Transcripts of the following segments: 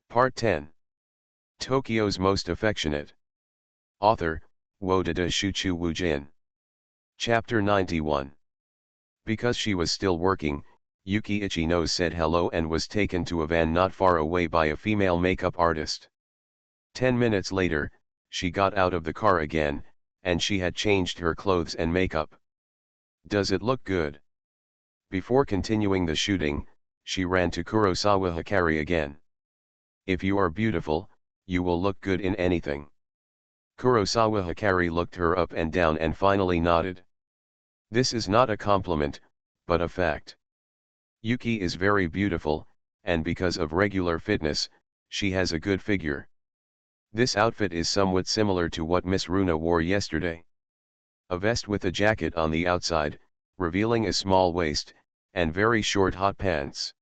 Part 10. Tokyo's Most Affectionate. Author, Wodada Shuchu Wujin. Chapter 91. Because she was still working, Yuki Ichino said hello and was taken to a van not far away by a female makeup artist. 10 minutes later, she got out of the car again, and she had changed her clothes and makeup. Does it look good? Before continuing the shooting, she ran to Kurosawa Hikari again. If you are beautiful, you will look good in anything. Kurosawa Hikari looked her up and down and finally nodded. This is not a compliment, but a fact. Yuki is very beautiful, and because of regular fitness, she has a good figure. This outfit is somewhat similar to what Miss Runa wore yesterday. A vest with a jacket on the outside, revealing a small waist, and very short hot pants.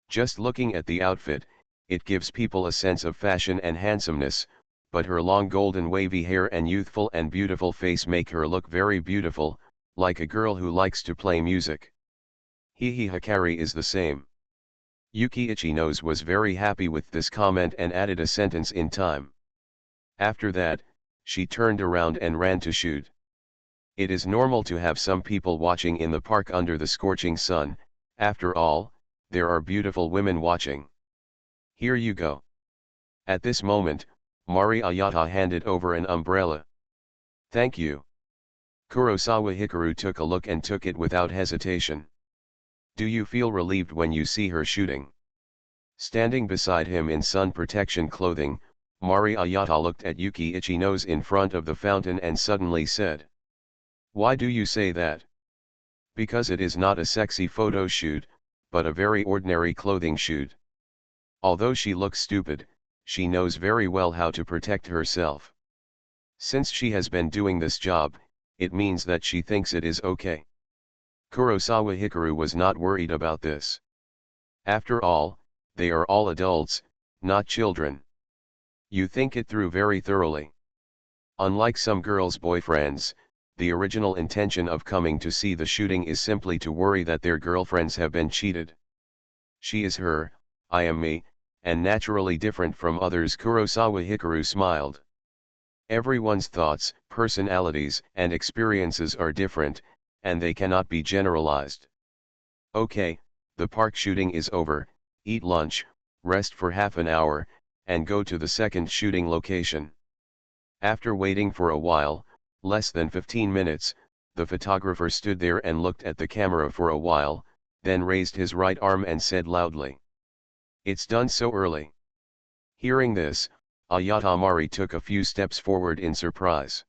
Just looking at the outfit, it gives people a sense of fashion and handsomeness, but her long golden wavy hair and youthful and beautiful face make her look very beautiful, like a girl who likes to play music. Hikari is the same. Yuki Ichino was very happy with this comment and added a sentence in time. After that, she turned around and ran to shoot. It is normal to have some people watching in the park under the scorching sun. After all, there are beautiful women watching. Here you go. At this moment, Mari Ayata handed over an umbrella. Thank you. Kurosawa Hikaru took a look and took it without hesitation. Do you feel relieved when you see her shooting? Standing beside him in sun protection clothing, Mari Ayata looked at Yuki Ichino in front of the fountain and suddenly said. Why do you say that? Because it is not a sexy photo shoot, but a very ordinary clothing shoot. Although she looks stupid, she knows very well how to protect herself. Since she has been doing this job, it means that she thinks it is okay. Kurosawa Hikaru was not worried about this. After all, they are all adults, not children. You think it through very thoroughly. Unlike some girls' boyfriends, the original intention of coming to see the shooting is simply to worry that their girlfriends have been cheated. She is her, I am me, and naturally different from others. Kurosawa Hikaru smiled. Everyone's thoughts, personalities, and experiences are different, and they cannot be generalized. Okay, the park shooting is over, eat lunch, rest for half an hour, and go to the second shooting location. After waiting for a while, less than 15 minutes, the photographer stood there and looked at the camera for a while, then raised his right arm and said loudly. It's done so early. Hearing this, Ayata Mari took a few steps forward in surprise.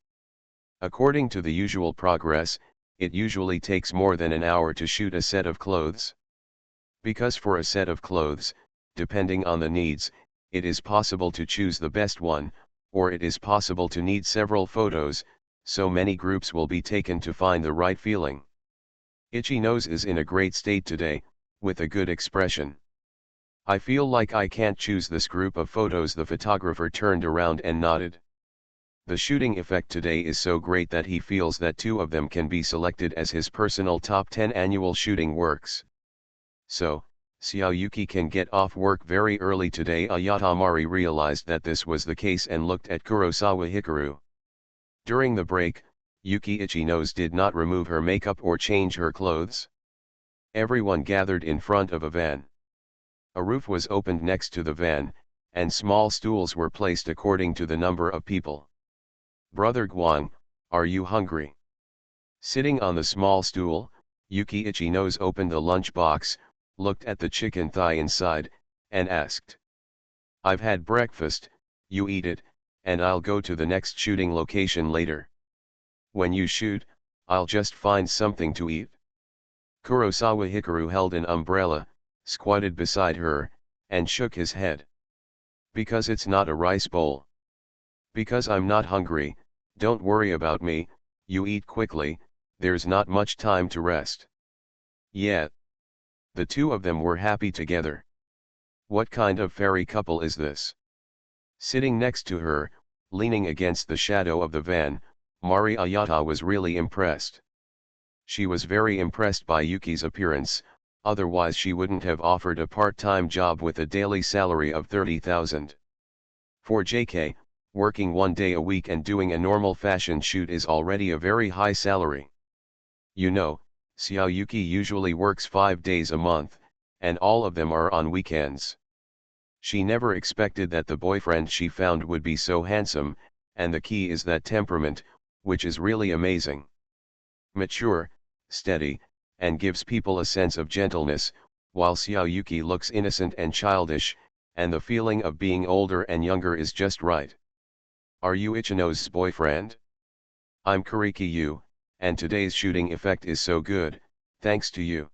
According to the usual progress, it usually takes more than an hour to shoot a set of clothes. Because for a set of clothes, depending on the needs, it is possible to choose the best one, or it is possible to need several photos, so many groups will be taken to find the right feeling. Ichino is in a great state today, with a good expression. I feel like I can't choose this group of photos. The photographer turned around and nodded. The shooting effect today is so great that he feels that 2 of them can be selected as his personal top 10 annual shooting works. So, Xiao Yuki can get off work very early today. Ayata Mari realized that this was the case and looked at Kurosawa Hikaru. During the break, Yuki Ichino did not remove her makeup or change her clothes. Everyone gathered in front of a van. A roof was opened next to the van, and small stools were placed according to the number of people. Brother Guang, are you hungry? Sitting on the small stool, Yuki Ichino opened the lunch box, looked at the chicken thigh inside, and asked. I've had breakfast, you eat it, and I'll go to the next shooting location later. When you shoot, I'll just find something to eat. Kurosawa Hikaru held an umbrella, squatted beside her, and shook his head. Because it's not a rice bowl. Because I'm not hungry, don't worry about me, you eat quickly, there's not much time to rest. Yeah. The 2 of them were happy together. What kind of fairy couple is this? Sitting next to her, leaning against the shadow of the van, Mari Ayata was really impressed. She was very impressed by Yuki's appearance, otherwise she wouldn't have offered a part-time job with a daily salary of 30,000. For JK, working 1 day a week and doing a normal fashion shoot is already a very high salary. You know, Xiaoyuki usually works 5 days a month, and all of them are on weekends. She never expected that the boyfriend she found would be so handsome, and the key is that temperament, which is really amazing. Mature, steady, and gives people a sense of gentleness, while Xiaoyuki looks innocent and childish, and the feeling of being older and younger is just right. Are you Ichino's boyfriend? I'm Kuriki Yu, and today's shooting effect is so good, thanks to you.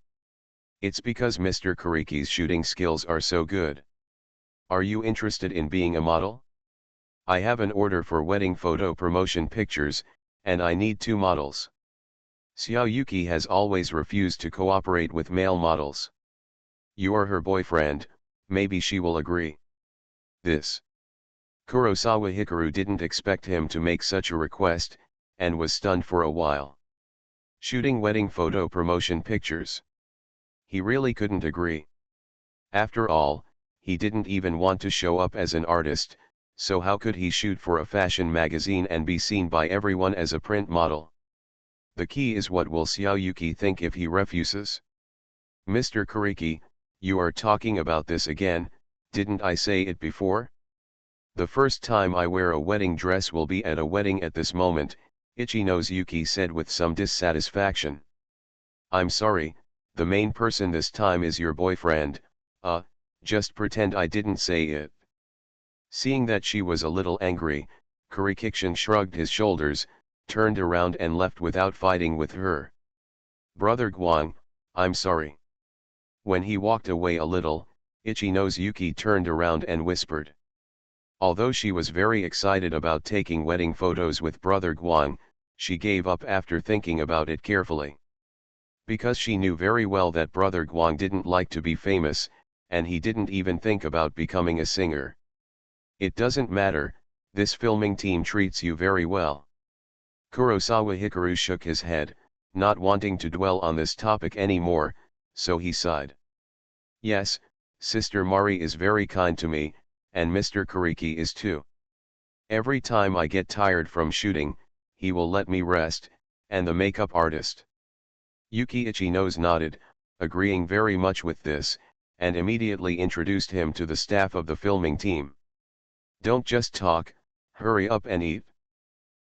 It's because Mr. Kuriki's shooting skills are so good. Are you interested in being a model? I have an order for wedding photo promotion pictures, and I need 2 models. Xiaoyuki has always refused to cooperate with male models. You are her boyfriend, maybe she will agree. This. Kurosawa Hikaru didn't expect him to make such a request, and was stunned for a while. Shooting wedding photo promotion pictures. He really couldn't agree. After all, he didn't even want to show up as an artist, so how could he shoot for a fashion magazine and be seen by everyone as a print model? The key is what will Xiaoyuki think if he refuses? Mr. Kuriki, you are talking about this again, didn't I say it before? The first time I wear a wedding dress will be at a wedding at this moment, Ichino's Yuki said with some dissatisfaction. I'm sorry, the main person this time is your boyfriend, just pretend I didn't say it. Seeing that she was a little angry, Kurikikshin shrugged his shoulders, turned around and left without fighting with her. Brother Guang, I'm sorry. When he walked away a little, Ichino's Yuki turned around and whispered. Although she was very excited about taking wedding photos with Brother Guang, she gave up after thinking about it carefully. Because she knew very well that Brother Guang didn't like to be famous, and he didn't even think about becoming a singer. It doesn't matter, this filming team treats you very well. Kurosawa Hikaru shook his head, not wanting to dwell on this topic anymore, so he sighed. Yes, Sister Mari is very kind to me, and Mr. Kuriki is too. Every time I get tired from shooting, he will let me rest, and the makeup artist. Yuki Ichino's nodded, agreeing very much with this, and immediately introduced him to the staff of the filming team. Don't just talk, hurry up and eat.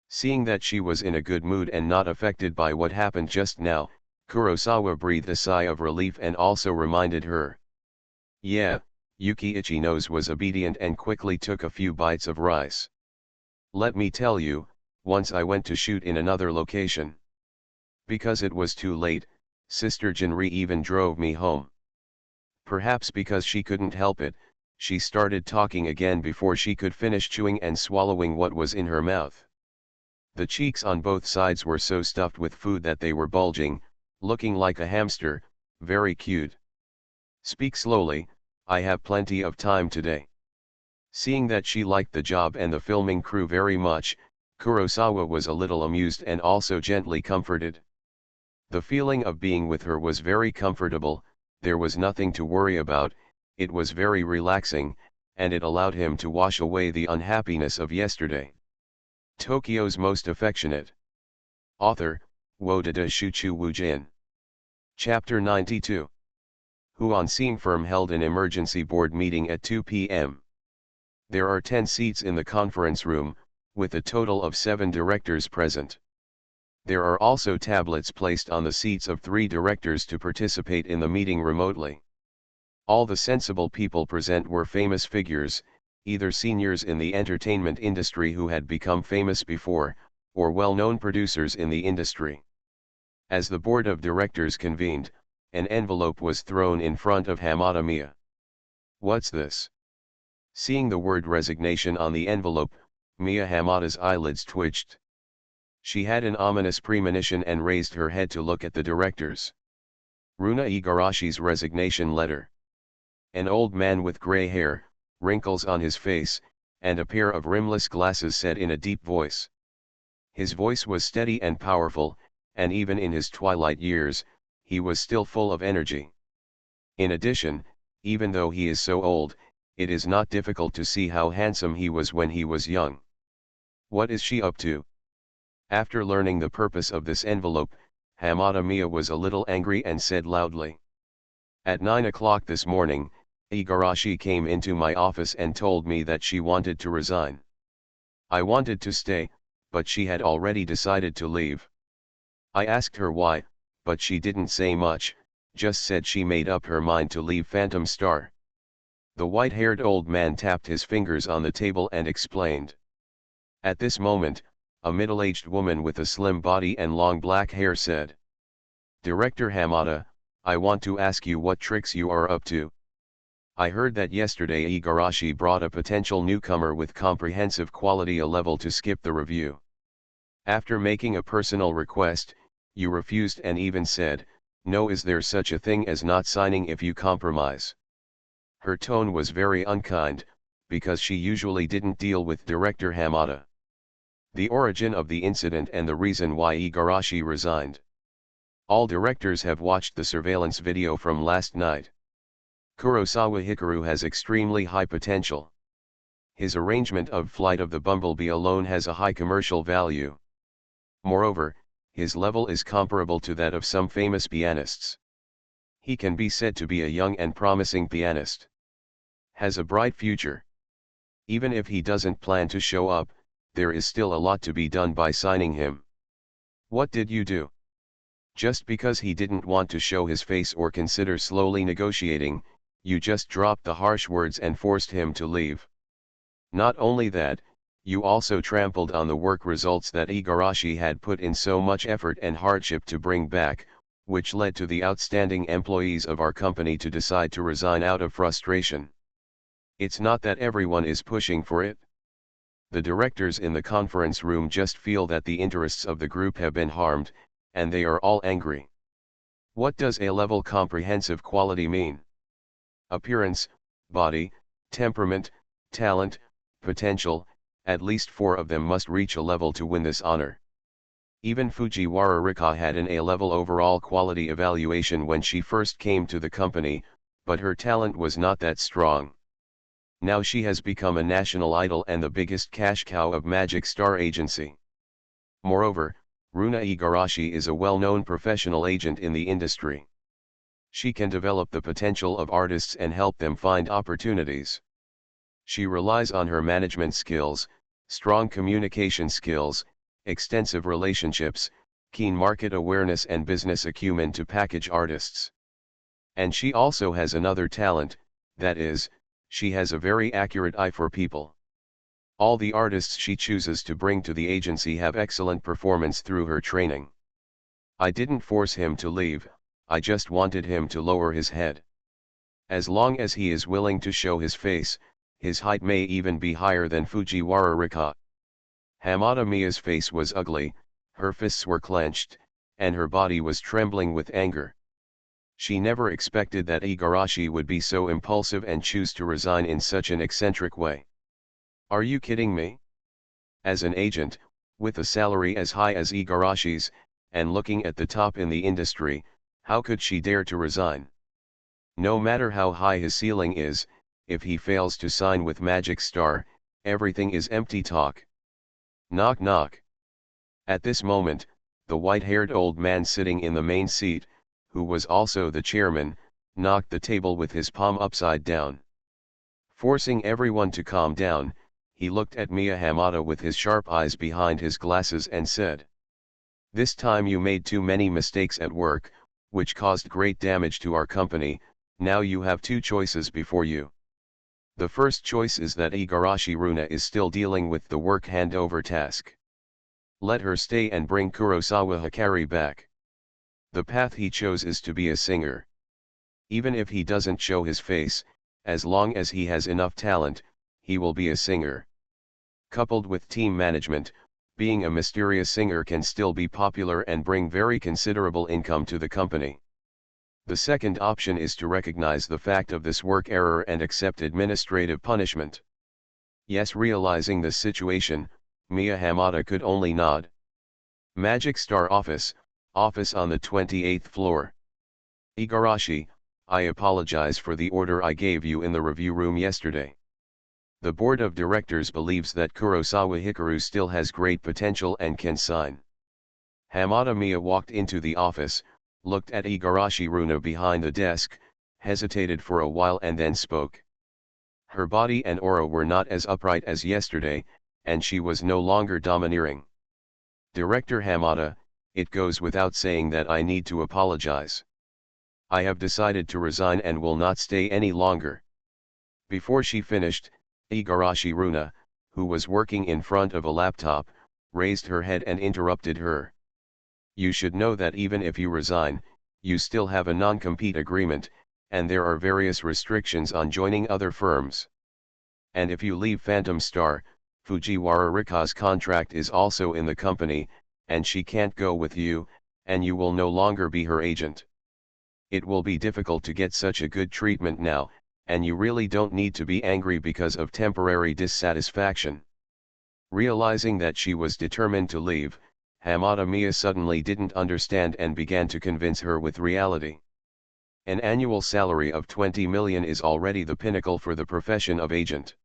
Seeing that she was in a good mood and not affected by what happened just now, Kurosawa breathed a sigh of relief and also reminded her. Yeah, Yuki Ichino's was obedient and quickly took a few bites of rice. Let me tell you, once I went to shoot in another location. Because it was too late, Sister Jinri even drove me home. Perhaps because she couldn't help it, she started talking again before she could finish chewing and swallowing what was in her mouth. The cheeks on both sides were so stuffed with food that they were bulging, looking like a hamster, very cute. Speak slowly, I have plenty of time today. Seeing that she liked the job and the filming crew very much, Kurosawa was a little amused and also gently comforted. The feeling of being with her was very comfortable, there was nothing to worry about, it was very relaxing, and it allowed him to wash away the unhappiness of yesterday. Tokyo's Most Affectionate. Author, Wodada Shuchu Wujin. Chapter 92. Huansing firm held an emergency board meeting at 2 p.m. There are 10 seats in the conference room, with a total of 7 directors present. There are also tablets placed on the seats of 3 directors to participate in the meeting remotely. All the sensible people present were famous figures, either seniors in the entertainment industry who had become famous before, or well-known producers in the industry. As the board of directors convened, an envelope was thrown in front of Hamada Mia. What's this? Seeing the word resignation on the envelope, Mia Hamada's eyelids twitched. She had an ominous premonition and raised her head to look at the directors. Runa Igarashi's resignation letter. An old man with gray hair, wrinkles on his face, and a pair of rimless glasses said in a deep voice. His voice was steady and powerful, and even in his twilight years, he was still full of energy. In addition, even though he is so old, it is not difficult to see how handsome he was when he was young. What is she up to? After learning the purpose of this envelope, Hamada Mia was a little angry and said loudly. At 9 o'clock this morning, Igarashi came into my office and told me that she wanted to resign. I wanted to stay, but she had already decided to leave. I asked her why, but she didn't say much, just said she made up her mind to leave Phantom Star. The white-haired old man tapped his fingers on the table and explained. At this moment, a middle-aged woman with a slim body and long black hair said. Director Hamada, I want to ask you what tricks you are up to. I heard that yesterday Igarashi brought a potential newcomer with comprehensive quality a level to skip the review. After making a personal request, you refused and even said, no, is there such a thing as not signing if you compromise? Her tone was very unkind, because she usually didn't deal with Director Hamada. The origin of the incident and the reason why Igarashi resigned. All directors have watched the surveillance video from last night. Kurosawa Hikaru has extremely high potential. His arrangement of Flight of the Bumblebee alone has a high commercial value. Moreover, his level is comparable to that of some famous pianists. He can be said to be a young and promising pianist. Has a bright future. Even if he doesn't plan to show up, there is still a lot to be done by signing him. What did you do? Just because he didn't want to show his face or consider slowly negotiating, you just dropped the harsh words and forced him to leave. Not only that, you also trampled on the work results that Igarashi had put in so much effort and hardship to bring back, which led to the outstanding employees of our company to decide to resign out of frustration. It's not that everyone is pushing for it. The directors in the conference room just feel that the interests of the group have been harmed, and they are all angry. What does A-level comprehensive quality mean? Appearance, body, temperament, talent, potential, at least 4 of them must reach a level to win this honor. Even Fujiwara Rika had an A-level overall quality evaluation when she first came to the company, but her talent was not that strong. Now she has become a national idol and the biggest cash cow of Magic Star Agency. Moreover, Runa Igarashi is a well-known professional agent in the industry. She can develop the potential of artists and help them find opportunities. She relies on her management skills, strong communication skills, extensive relationships, keen market awareness and business acumen to package artists. And she also has another talent, that is, she has a very accurate eye for people. All the artists she chooses to bring to the agency have excellent performance through her training. I didn't force him to leave, I just wanted him to lower his head. As long as he is willing to show his face, his height may even be higher than Fujiwara Rika. Hamada Mia's face was ugly, her fists were clenched, and her body was trembling with anger. She never expected that Igarashi would be so impulsive and choose to resign in such an eccentric way. Are you kidding me? As an agent, with a salary as high as Igarashi's, and looking at the top in the industry, how could she dare to resign? No matter how high his ceiling is, if he fails to sign with Magic Star, everything is empty talk. Knock knock. At this moment, the white-haired old man sitting in the main seat, who was also the chairman, knocked the table with his palm upside down. Forcing everyone to calm down, he looked at Mia Hamada with his sharp eyes behind his glasses and said, "This time you made too many mistakes at work, which caused great damage to our company. Now you have 2 choices before you. The first choice is that Igarashi Runa is still dealing with the work handover task. Let her stay and bring Kurosawa Hikari back. The path he chose is to be a singer. Even if he doesn't show his face, as long as he has enough talent, he will be a singer. Coupled with team management, being a mysterious singer can still be popular and bring very considerable income to the company. The second option is to recognize the fact of this work error and accept administrative punishment." Yes, realizing this situation, Mia Hamada could only nod. Magic Star office on the 28th floor. Igarashi, I apologize for the order I gave you in the review room yesterday. The board of directors believes that Kurosawa Hikaru still has great potential and can sign. Hamada Miya walked into the office, looked at Igarashi Runa behind the desk, hesitated for a while and then spoke. Her body and aura were not as upright as yesterday, and she was no longer domineering. Director Hamada, it goes without saying that I need to apologize. I have decided to resign and will not stay any longer. Before she finished, Igarashi Runa, who was working in front of a laptop, raised her head and interrupted her. You should know that even if you resign, you still have a non-compete agreement, and there are various restrictions on joining other firms. And if you leave Phantom Star, Fujiwara Rika's contract is also in the company, and she can't go with you, and you will no longer be her agent. It will be difficult to get such a good treatment now, and you really don't need to be angry because of temporary dissatisfaction. Realizing that she was determined to leave, Hamada Miya suddenly didn't understand and began to convince her with reality. An annual salary of 20 million is already the pinnacle for the profession of agent.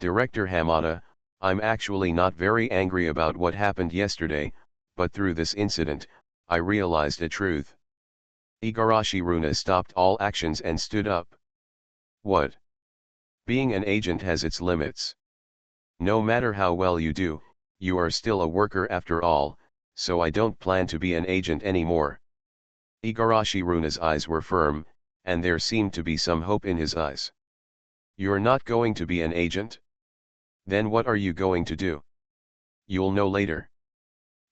Director Hamada, I'm actually not very angry about what happened yesterday, but through this incident, I realized a truth. Igarashi Runa stopped all actions and stood up. What? Being an agent has its limits. No matter how well you do, you are still a worker after all, so I don't plan to be an agent anymore. Igarashi Runa's eyes were firm, and there seemed to be some hope in his eyes. You're not going to be an agent? Then what are you going to do? You'll know later.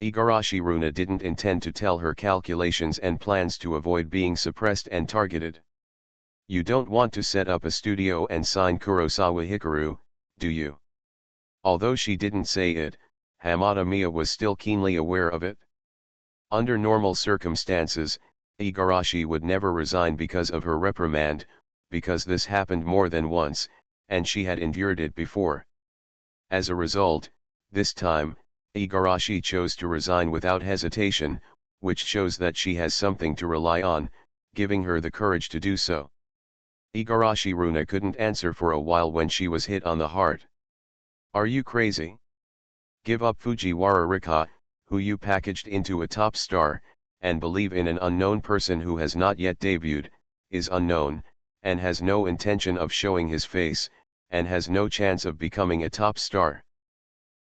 Igarashi Runa didn't intend to tell her calculations and plans to avoid being suppressed and targeted. You don't want to set up a studio and sign Kurosawa Hikaru, do you? Although she didn't say it, Hamada Miya was still keenly aware of it. Under normal circumstances, Igarashi would never resign because of her reprimand, because this happened more than once, and she had endured it before. As a result, this time, Igarashi chose to resign without hesitation, which shows that she has something to rely on, giving her the courage to do so. Igarashi Runa couldn't answer for a while when she was hit on the heart. Are you crazy? Give up Fujiwara Rika, who you packaged into a top star, and believe in an unknown person who has not yet debuted, is unknown, and has no intention of showing his face, and has no chance of becoming a top star.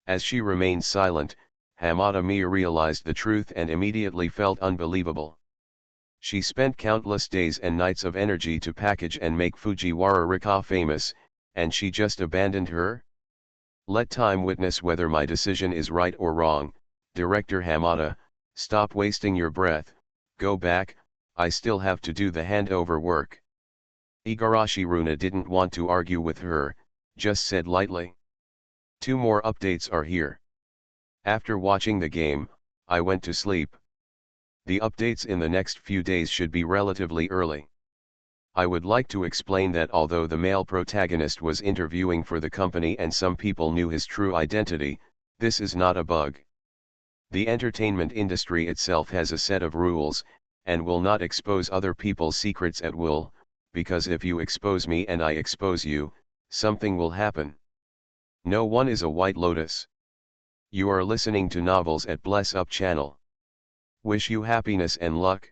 As she remained silent, Hamada Miya realized the truth and immediately felt unbelievable. She spent countless days and nights of energy to package and make Fujiwara Rika famous, and she just abandoned her? Let time witness whether my decision is right or wrong. Director Hamada, stop wasting your breath, go back, I still have to do the handover work. Igarashi Runa didn't want to argue with her, just said lightly. 2 more updates are here. After watching the game, I went to sleep. The updates in the next few days should be relatively early. I would like to explain that although the male protagonist was interviewing for the company and some people knew his true identity, this is not a bug. The entertainment industry itself has a set of rules, and will not expose other people's secrets at will, because if you expose me and I expose you, something will happen. No one is a white lotus. You are listening to Novels at Bless Up channel. Wish you happiness and luck.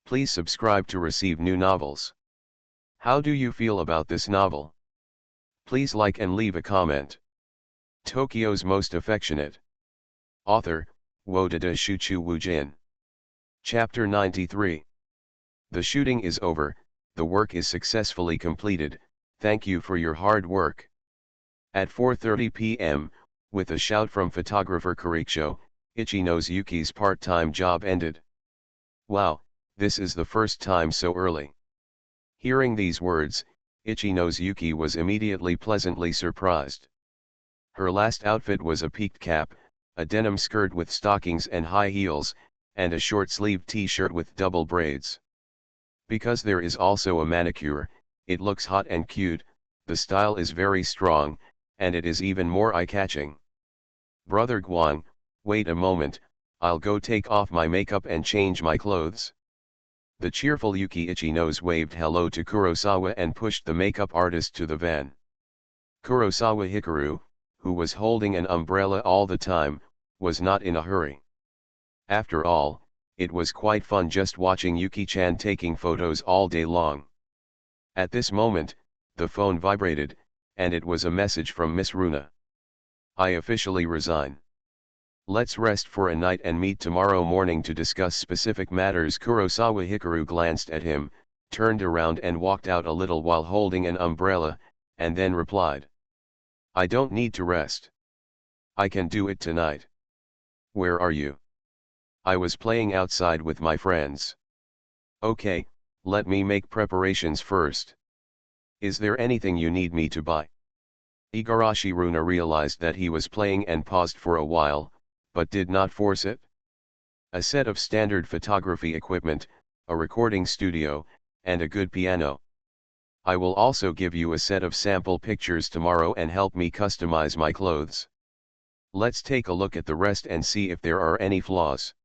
Please subscribe to receive new novels. How do you feel about this novel? Please like and leave a comment. Tokyo's Most Affectionate. Author, Wodada Shuchu Wujin. Chapter 93. The shooting is over, the work is successfully completed, thank you for your hard work. At 4:30 p.m., with a shout from photographer Kariksho, Ichino's Yuki's part-time job ended. Wow, this is the first time so early. Hearing these words, Ichino's Yuki was immediately pleasantly surprised. Her last outfit was a peaked cap, a denim skirt with stockings and high heels, and a short-sleeved t-shirt with double braids. Because there is also a manicure, it looks hot and cute, the style is very strong, and it is even more eye-catching. Brother Guang, wait a moment, I'll go take off my makeup and change my clothes. The cheerful Yuki Ichino's waved hello to Kurosawa and pushed the makeup artist to the van. Kurosawa Hikaru, who was holding an umbrella all the time, was not in a hurry. After all, it was quite fun just watching Yuki-chan taking photos all day long. At this moment, the phone vibrated, and it was a message from Miss Runa. I officially resign. Let's rest for a night and meet tomorrow morning to discuss specific matters. Kurosawa Hikaru glanced at him, turned around and walked out a little while holding an umbrella, and then replied. I don't need to rest. I can do it tonight. Where are you? I was playing outside with my friends. Okay, let me make preparations first. Is there anything you need me to buy? Igarashi Runa realized that he was playing and paused for a while, but did not force it. A set of standard photography equipment, a recording studio, and a good piano. I will also give you a set of sample pictures tomorrow and help me customize my clothes. Let's take a look at the rest and see if there are any flaws.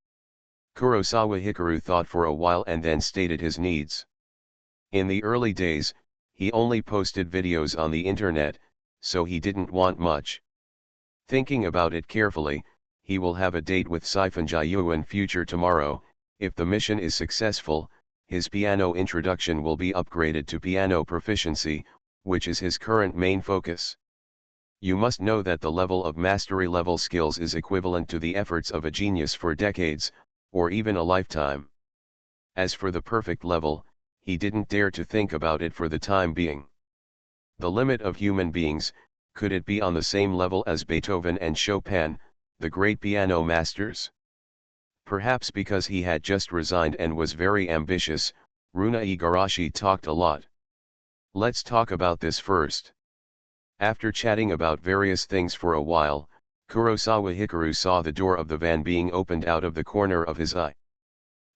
Kurosawa Hikaru thought for a while and then stated his needs. In the early days, he only posted videos on the internet, so he didn't want much. Thinking about it carefully, he will have a date with Saifunjayu in future tomorrow. If the mission is successful, his piano introduction will be upgraded to piano proficiency, which is his current main focus. You must know that the level of mastery level skills is equivalent to the efforts of a genius for decades, or even a lifetime. As for the perfect level, he didn't dare to think about it for the time being. The limit of human beings, could it be on the same level as Beethoven and Chopin, the great piano masters? Perhaps because he had just resigned and was very ambitious, Runa Igarashi talked a lot. Let's talk about this first. After chatting about various things for a while, Kurosawa Hikaru saw the door of the van being opened out of the corner of his eye.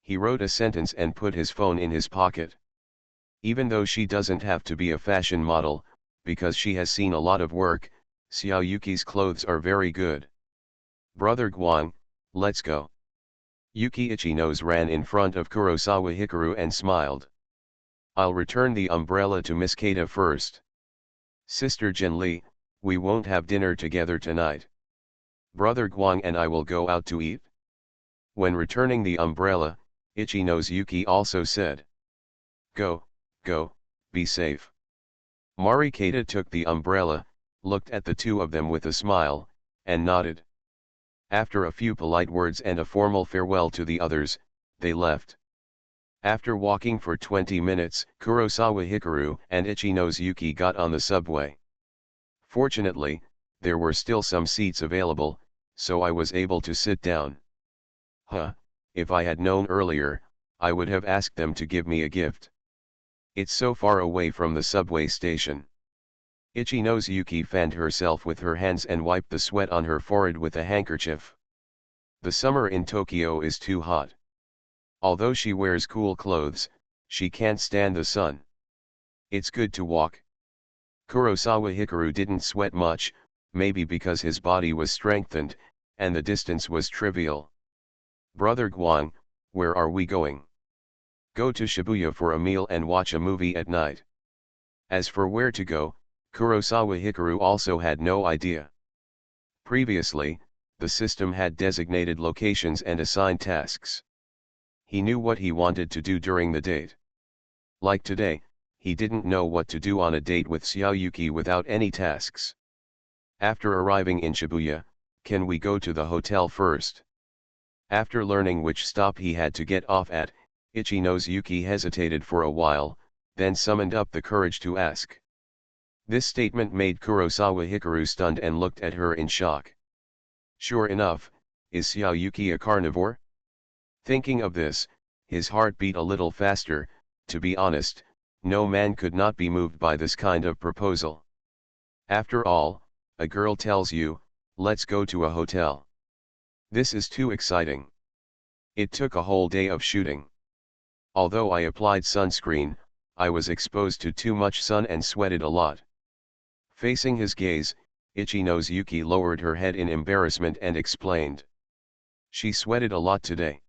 He wrote a sentence and put his phone in his pocket. Even though she doesn't have to be a fashion model, because she has seen a lot of work, Xiao Yuki's clothes are very good. Brother Guang, let's go. Yuki Ichino's ran in front of Kurosawa Hikaru and smiled. I'll return the umbrella to Miss Keita first. Sister Jinli, we won't have dinner together tonight. Brother Guang and I will go out to eat. When returning the umbrella, Ichino's Yuki also said. Go, be safe. Mariketa took the umbrella, looked at the two of them with a smile, and nodded. After a few polite words and a formal farewell to the others, they left. After walking for 20 minutes, Kurosawa Hikaru and Ichino's Yuki got on the subway. Fortunately, there were still some seats available, so I was able to sit down. If I had known earlier, I would have asked them to give me a gift. It's so far away from the subway station. Ichino's Yuki fanned herself with her hands and wiped the sweat on her forehead with a handkerchief. The summer in Tokyo is too hot. Although she wears cool clothes, she can't stand the sun. It's good to walk. Kurosawa Hikaru didn't sweat much, maybe because his body was strengthened, and the distance was trivial. Brother Guang, where are we going? Go to Shibuya for a meal and watch a movie at night. As for where to go, Kurosawa Hikaru also had no idea. Previously, the system had designated locations and assigned tasks. He knew what he wanted to do during the date. Like today, he didn't know what to do on a date with Xiaoyuki without any tasks. After arriving in Shibuya, can we go to the hotel first? After learning which stop he had to get off at, Ichino's Yuki hesitated for a while, then summoned up the courage to ask. This statement made Kurosawa Hikaru stunned and looked at her in shock. Sure enough, is Xiaoyuki a carnivore? Thinking of this, his heart beat a little faster. To be honest, no man could not be moved by this kind of proposal. After all, a girl tells you, let's go to a hotel. This is too exciting. It took a whole day of shooting. Although I applied sunscreen, I was exposed to too much sun and sweated a lot. Facing his gaze, Ichino's Yuki lowered her head in embarrassment and explained. She sweated a lot today.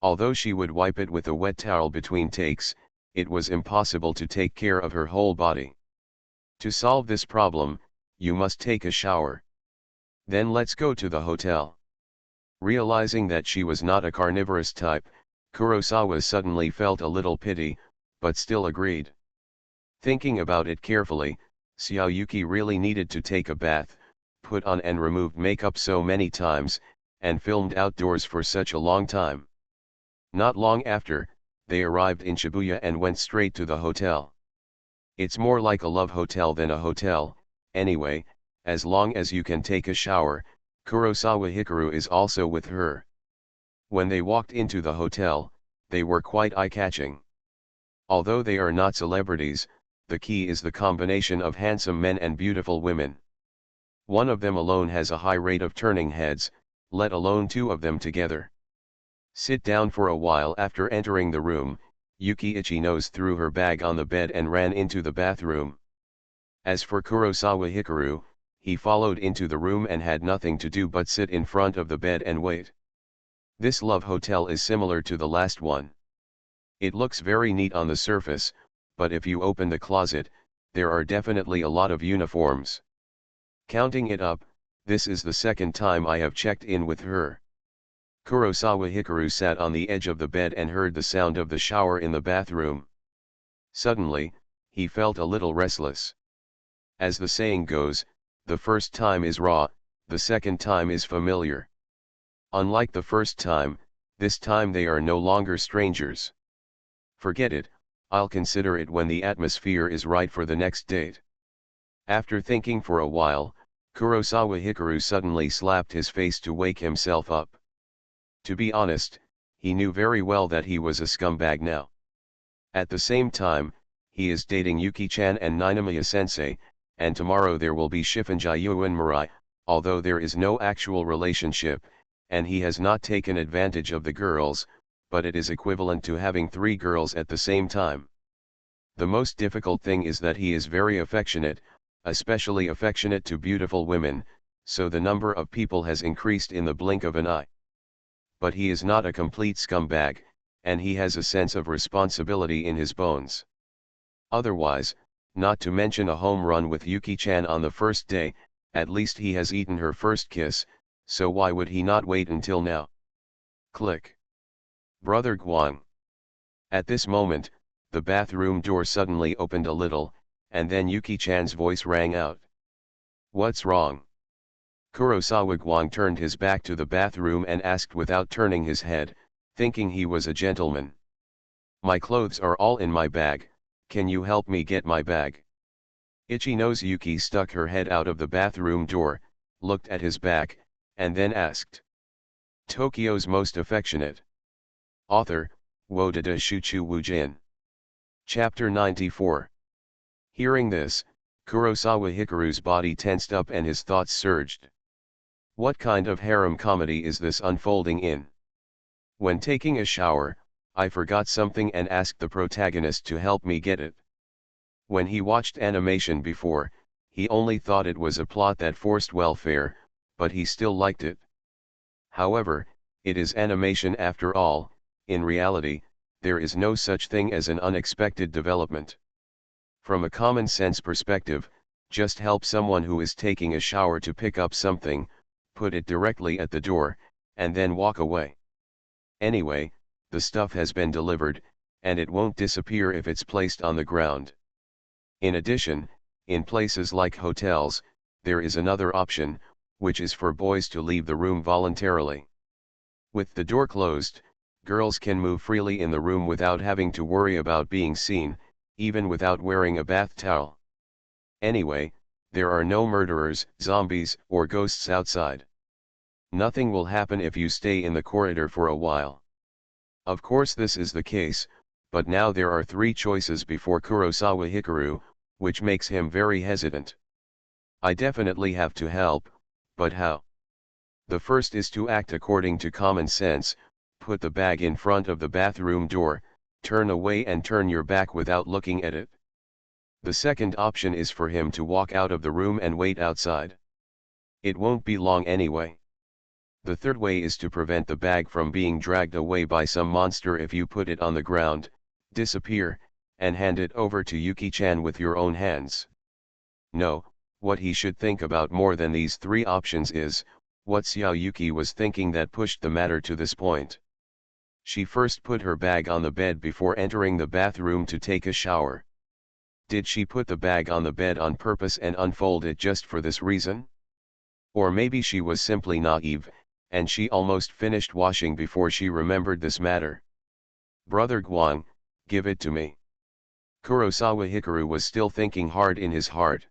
Although she would wipe it with a wet towel between takes, it was impossible to take care of her whole body. To solve this problem, you must take a shower. Then let's go to the hotel. Realizing that she was not a carnivorous type, Kurosawa suddenly felt a little pity, but still agreed. Thinking about it carefully, Xiaoyuki really needed to take a bath, put on and removed makeup so many times, and filmed outdoors for such a long time. Not long after, they arrived in Shibuya and went straight to the hotel. It's more like a love hotel than a hotel, anyway, as long as you can take a shower. Kurosawa Hikaru is also with her. When they walked into the hotel, they were quite eye-catching. Although they are not celebrities, the key is the combination of handsome men and beautiful women. One of them alone has a high rate of turning heads, let alone two of them together. Sit down for a while. After entering the room, Yuki Ichinos threw her bag on the bed and ran into the bathroom. As for Kurosawa Hikaru, he followed into the room and had nothing to do but sit in front of the bed and wait. This love hotel is similar to the last one. It looks very neat on the surface, but if you open the closet, there are definitely a lot of uniforms. Counting it up, this is the second time I have checked in with her. Kurosawa Hikaru sat on the edge of the bed and heard the sound of the shower in the bathroom. Suddenly, he felt a little restless. As the saying goes, the first time is raw, the second time is familiar. Unlike the first time, this time they are no longer strangers. Forget it, I'll consider it when the atmosphere is right for the next date. After thinking for a while, Kurosawa Hikaru suddenly slapped his face to wake himself up. To be honest, he knew very well that he was a scumbag now. At the same time, he is dating Yuki-chan and Ninomiya-sensei, and tomorrow there will be Shifenjayu and Mirai, although there is no actual relationship, and he has not taken advantage of the girls, but it is equivalent to having 3 girls at the same time. The most difficult thing is that he is very affectionate, especially affectionate to beautiful women, so the number of people has increased in the blink of an eye. But he is not a complete scumbag, and he has a sense of responsibility in his bones. Otherwise, not to mention a home run with Yuki-chan on the first day, at least he has eaten her first kiss, so why would he not wait until now? Click. Brother Guang. At this moment, the bathroom door suddenly opened a little, and then Yuki-chan's voice rang out. What's wrong? Kurosawa Guang turned his back to the bathroom and asked without turning his head, thinking he was a gentleman. My clothes are all in my bag, can you help me get my bag? Ichinos Yuki stuck her head out of the bathroom door, looked at his back, and then asked. Tokyo's Most Affectionate. Author, Wodada Shuchu Wujin. Chapter 94. Hearing this, Kurosawa Hikaru's body tensed up and his thoughts surged. What kind of harem comedy is this unfolding in? When taking a shower, I forgot something and asked the protagonist to help me get it. When he watched animation before, he only thought it was a plot that forced welfare, but he still liked it. However, it is animation after all. In reality, there is no such thing as an unexpected development. From a common sense perspective, just help someone who is taking a shower to pick up something, put it directly at the door, and then walk away. Anyway, the stuff has been delivered, and it won't disappear if it's placed on the ground. In addition, in places like hotels, there is another option, which is for boys to leave the room voluntarily. With the door closed, girls can move freely in the room without having to worry about being seen, even without wearing a bath towel. Anyway, there are no murderers, zombies, or ghosts outside. Nothing will happen if you stay in the corridor for a while. Of course this is the case, but now there are 3 choices before Kurosawa Hikaru, which makes him very hesitant. I definitely have to help, but how? The first is to act according to common sense, put the bag in front of the bathroom door, turn away and turn your back without looking at it. The second option is for him to walk out of the room and wait outside. It won't be long anyway. The third way is to prevent the bag from being dragged away by some monster. If you put it on the ground, disappear, and hand it over to Yuki-chan with your own hands. No, what he should think about more than these three options is, what Xiao Yuki was thinking that pushed the matter to this point. She first put her bag on the bed before entering the bathroom to take a shower. Did she put the bag on the bed on purpose and unfold it just for this reason? Or maybe she was simply naive, and she almost finished washing before she remembered this matter. Brother Guang, give it to me. Kurosawa Hikaru was still thinking hard in his heart.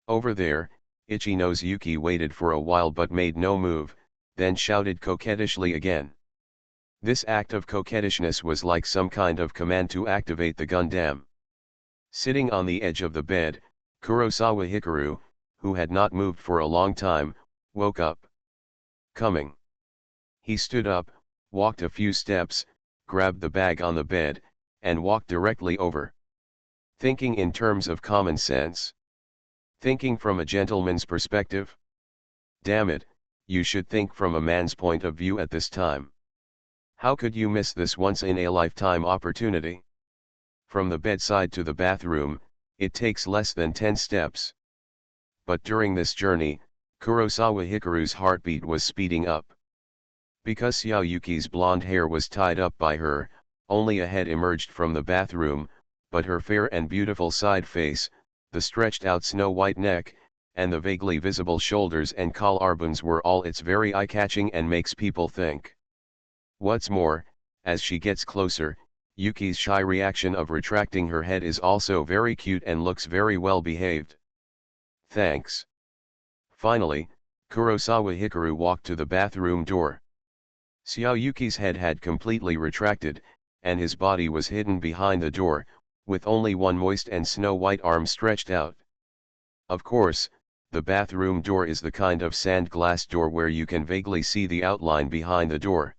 Over there, Ichino's Yuki waited for a while but made no move, then shouted coquettishly again. This act of coquettishness was like some kind of command to activate the Gundam. Sitting on the edge of the bed, Kurosawa Hikaru, who had not moved for a long time, woke up. Coming. He stood up, walked a few steps, grabbed the bag on the bed, and walked directly over. Thinking in terms of common sense. Thinking from a gentleman's perspective? Damn it, you should think from a man's point of view at this time. How could you miss this once-in-a-lifetime opportunity? From the bedside to the bathroom, it takes less than 10 steps. But during this journey, Kurosawa Hikaru's heartbeat was speeding up. Because Xiao Yuki's blonde hair was tied up by her, only a head emerged from the bathroom, but her fair and beautiful side face, the stretched-out snow-white neck, and the vaguely visible shoulders and collarbones were all it's very eye-catching and makes people think. What's more, as she gets closer, Yuki's shy reaction of retracting her head is also very cute and looks very well behaved. Thanks. Finally, Kurosawa Hikaru walked to the bathroom door. Xiao Yuki's head had completely retracted, and his body was hidden behind the door, with only one moist and snow-white arm stretched out. Of course, the bathroom door is the kind of sand glass door where you can vaguely see the outline behind the door.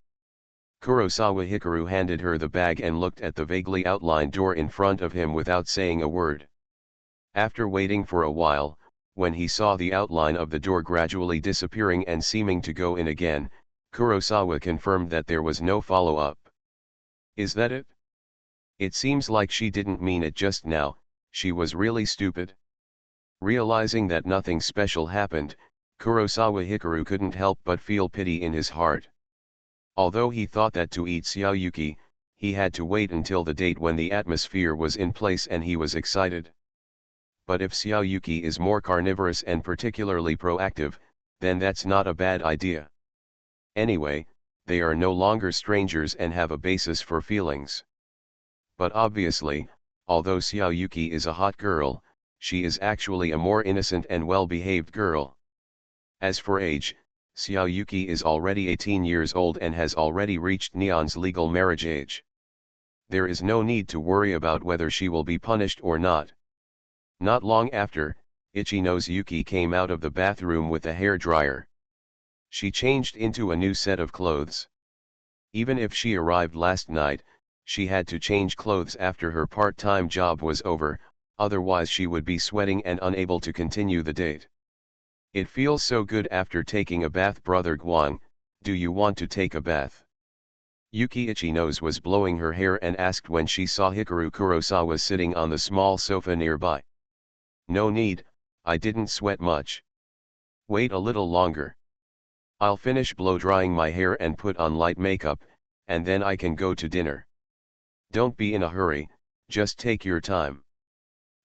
Kurosawa Hikaru handed her the bag and looked at the vaguely outlined door in front of him without saying a word. After waiting for a while, when he saw the outline of the door gradually disappearing and seeming to go in again, Kurosawa confirmed that there was no follow-up. Is that it? It seems like she didn't mean it just now, she was really stupid. Realizing that nothing special happened, Kurosawa Hikaru couldn't help but feel pity in his heart. Although he thought that to eat Xiao Yuki, he had to wait until the date when the atmosphere was in place and he was excited. But if Xiao Yuki is more carnivorous and particularly proactive, then that's not a bad idea. Anyway, they are no longer strangers and have a basis for feelings. But obviously, although Xiao Yuki is a hot girl, she is actually a more innocent and well-behaved girl. As for age, Xiao Yuki is already 18 years old and has already reached Neon's legal marriage age. There is no need to worry about whether she will be punished or not. Not long after, Ichino's Yuki came out of the bathroom with a hair dryer. She changed into a new set of clothes. Even if she arrived last night, she had to change clothes after her part-time job was over, otherwise she would be sweating and unable to continue the date. It feels so good after taking a bath. Brother Guang, do you want to take a bath? Yuki Ichino's was blowing her hair and asked when she saw Hikaru Kurosawa sitting on the small sofa nearby. No need, I didn't sweat much. Wait a little longer. I'll finish blow-drying my hair and put on light makeup, and then I can go to dinner. Don't be in a hurry, just take your time.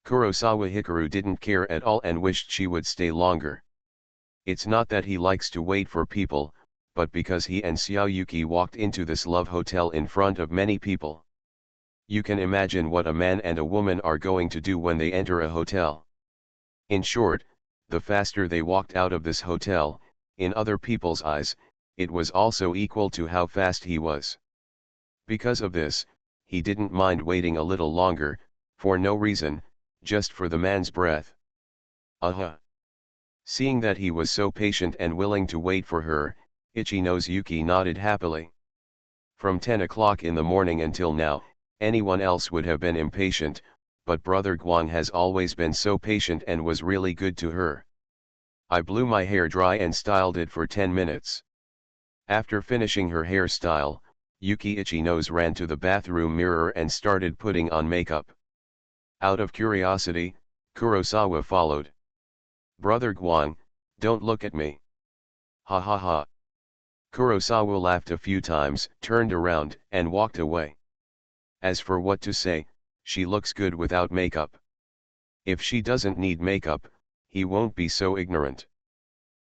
Kurosawa Hikaru didn't care at all and wished she would stay longer. It's not that he likes to wait for people, but because he and Xiao Yuki walked into this love hotel in front of many people. You can imagine what a man and a woman are going to do when they enter a hotel. In short, the faster they walked out of this hotel, in other people's eyes, it was also equal to how fast he was. Because of this, he didn't mind waiting a little longer, for no reason, just for the man's breath. Seeing that he was so patient and willing to wait for her, Ichino's Yuki nodded happily. From 10 o'clock in the morning until now, anyone else would have been impatient, but Brother Guang has always been so patient and was really good to her. I blew my hair dry and styled it for 10 minutes. After finishing her hairstyle, Yuki Ichino's ran to the bathroom mirror and started putting on makeup. Out of curiosity, Kurosawa followed. "Brother Guang, don't look at me." "Ha ha ha." Kurosawa laughed a few times, turned around, and walked away. As for what to say, she looks good without makeup. If she doesn't need makeup, he won't be so ignorant.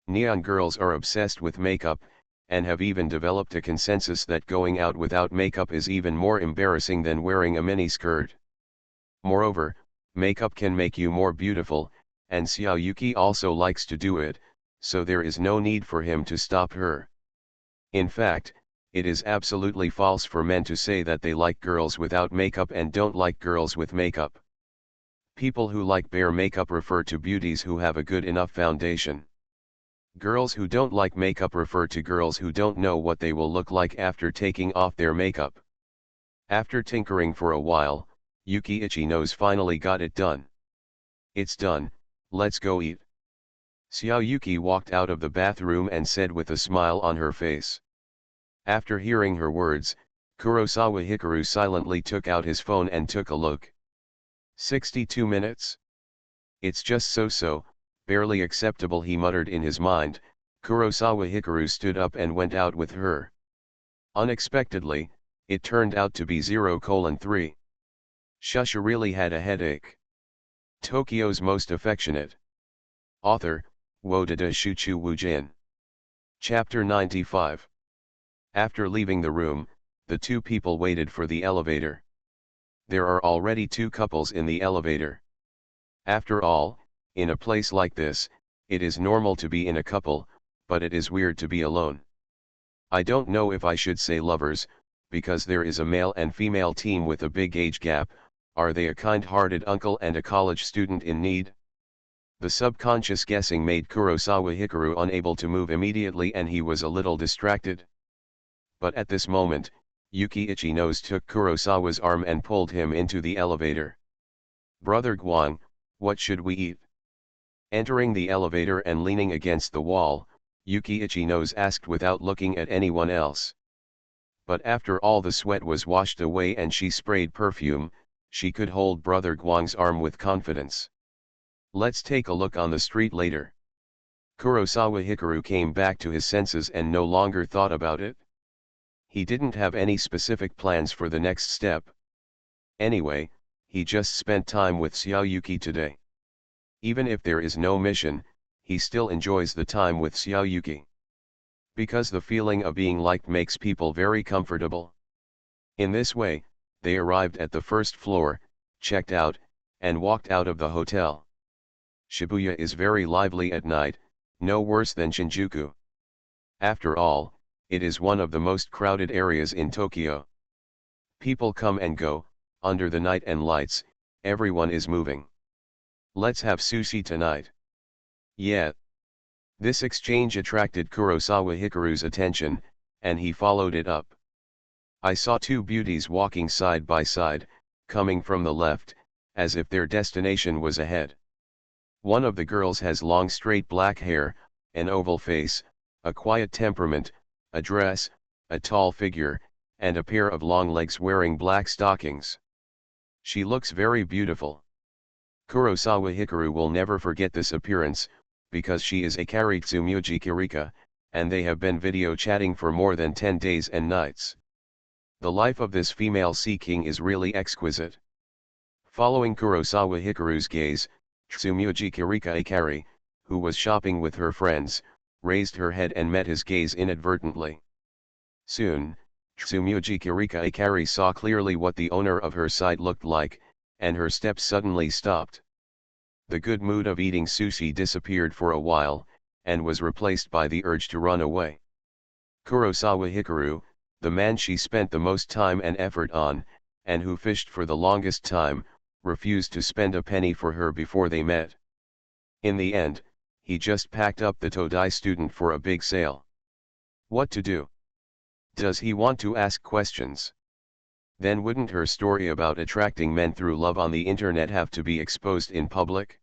Neon girls are obsessed with makeup, and have even developed a consensus that going out without makeup is even more embarrassing than wearing a mini-skirt. Moreover, makeup can make you more beautiful, and Xiao Yuki also likes to do it, so there is no need for him to stop her. In fact, it is absolutely false for men to say that they like girls without makeup and don't like girls with makeup. People who like bare makeup refer to beauties who have a good enough foundation. Girls who don't like makeup refer to girls who don't know what they will look like after taking off their makeup. After tinkering for a while, Yuki Ichino's finally got it done. "It's done, let's go eat." Xiao Yuki walked out of the bathroom and said with a smile on her face. After hearing her words, Kurosawa Hikaru silently took out his phone and took a look. 62 minutes? It's just so, barely acceptable, he muttered in his mind. Kurosawa Hikaru stood up and went out with her. Unexpectedly, it turned out to be 0:3. Shusha really had a headache. Tokyo's Most Affectionate. Author, Wodada Shuchu Wujin. Chapter 95. After leaving the room, the two people waited for the elevator. There are already two couples in the elevator. After all, in a place like this, it is normal to be in a couple, but it is weird to be alone. I don't know if I should say lovers, because there is a male and female team with a big age gap. Are they a kind-hearted uncle and a college student in need? The subconscious guessing made Kurosawa Hikaru unable to move immediately, and he was a little distracted. But at this moment, Yuki Ichino's took Kurosawa's arm and pulled him into the elevator. "Brother Guang, what should we eat?" Entering the elevator and leaning against the wall, Yuki Ichino's asked without looking at anyone else. But after all the sweat was washed away and she sprayed perfume, she could hold Brother Guang's arm with confidence. "Let's take a look on the street later." Kurosawa Hikaru came back to his senses and no longer thought about it. He didn't have any specific plans for the next step. Anyway, he just spent time with Xiao Yuki today. Even if there is no mission, he still enjoys the time with Xiao Yuki. Because the feeling of being liked makes people very comfortable. In this way, they arrived at the first floor, checked out, and walked out of the hotel. Shibuya is very lively at night, no worse than Shinjuku. After all, it is one of the most crowded areas in Tokyo. People come and go, under the night and lights, everyone is moving. "Let's have sushi tonight." "Yeah." This exchange attracted Kurosawa Hikaru's attention, and he followed it up. "I saw two beauties walking side by side, coming from the left, as if their destination was ahead. One of the girls has long straight black hair, an oval face, a quiet temperament, a dress, a tall figure, and a pair of long legs wearing black stockings. She looks very beautiful." Kurosawa Hikaru will never forget this appearance, because she is Akari Tsumuji Kirika, and they have been video chatting for more than 10 days and nights. The life of this female sea king is really exquisite. Following Kurosawa Hikaru's gaze, Tsumuji Kirika Akari, who was shopping with her friends, raised her head and met his gaze inadvertently. Soon, Tsumuji Kirika Akari saw clearly what the owner of her side looked like, and her steps suddenly stopped. The good mood of eating sushi disappeared for a while, and was replaced by the urge to run away. Kurosawa Hikaru, the man she spent the most time and effort on, and who fished for the longest time, refused to spend a penny for her before they met. In the end, he just packed up the Todai student for a big sale. What to do? Does he want to ask questions? Then wouldn't her story about attracting men through love on the internet have to be exposed in public?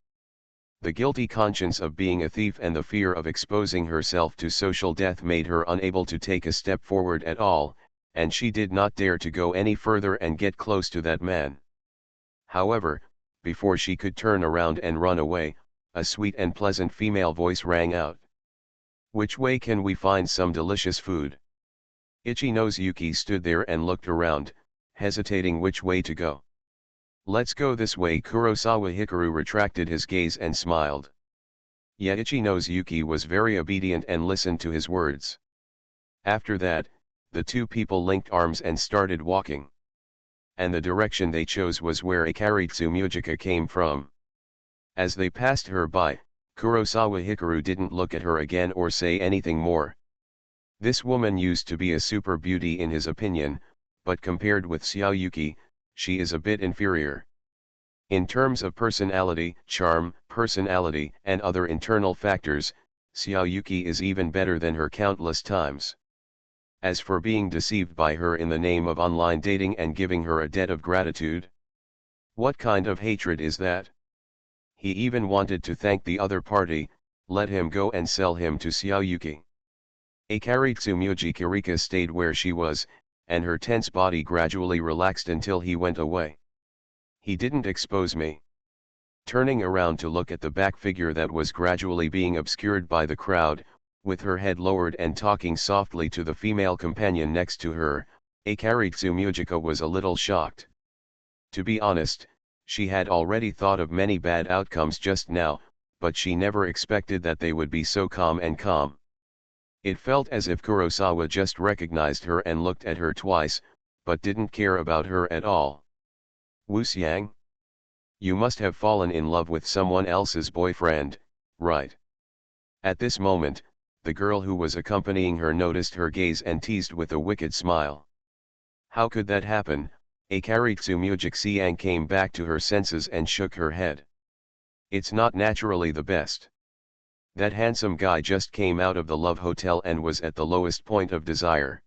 The guilty conscience of being a thief and the fear of exposing herself to social death made her unable to take a step forward at all, and she did not dare to go any further and get close to that man. However, before she could turn around and run away, a sweet and pleasant female voice rang out. "Which way can we find some delicious food?" Ichi-nose Yuki stood there and looked around, hesitating which way to go. "Let's go this way." Kurosawa Hikaru retracted his gaze and smiled. Yeah, Ichi-nose Yuki was very obedient and listened to his words. After that, the two people linked arms and started walking. And the direction they chose was where Ikaritsu Mujika came from. As they passed her by, Kurosawa Hikaru didn't look at her again or say anything more. This woman used to be a super beauty in his opinion, but compared with Xiaoyuki, she is a bit inferior. In terms of personality, charm, and other internal factors, Xiaoyuki is even better than her countless times. As for being deceived by her in the name of online dating and giving her a debt of gratitude, what kind of hatred is that? He even wanted to thank the other party, let him go and sell him to Xiaoyuki. Ikaritsu Mujika stayed where she was, and her tense body gradually relaxed until he went away. He didn't expose me. Turning around to look at the back figure that was gradually being obscured by the crowd, with her head lowered and talking softly to the female companion next to her, Ikaritsu Mujika was a little shocked. To be honest, she had already thought of many bad outcomes just now, but she never expected that they would be so calm. It felt as if Kurosawa just recognized her and looked at her twice, but didn't care about her at all. "Wu Xiang? You must have fallen in love with someone else's boyfriend, right?" At this moment, the girl who was accompanying her noticed her gaze and teased with a wicked smile. "How could that happen?" Ikaritsu Mujika came back to her senses and shook her head. "It's not naturally the best. That handsome guy just came out of the love hotel and was at the lowest point of desire.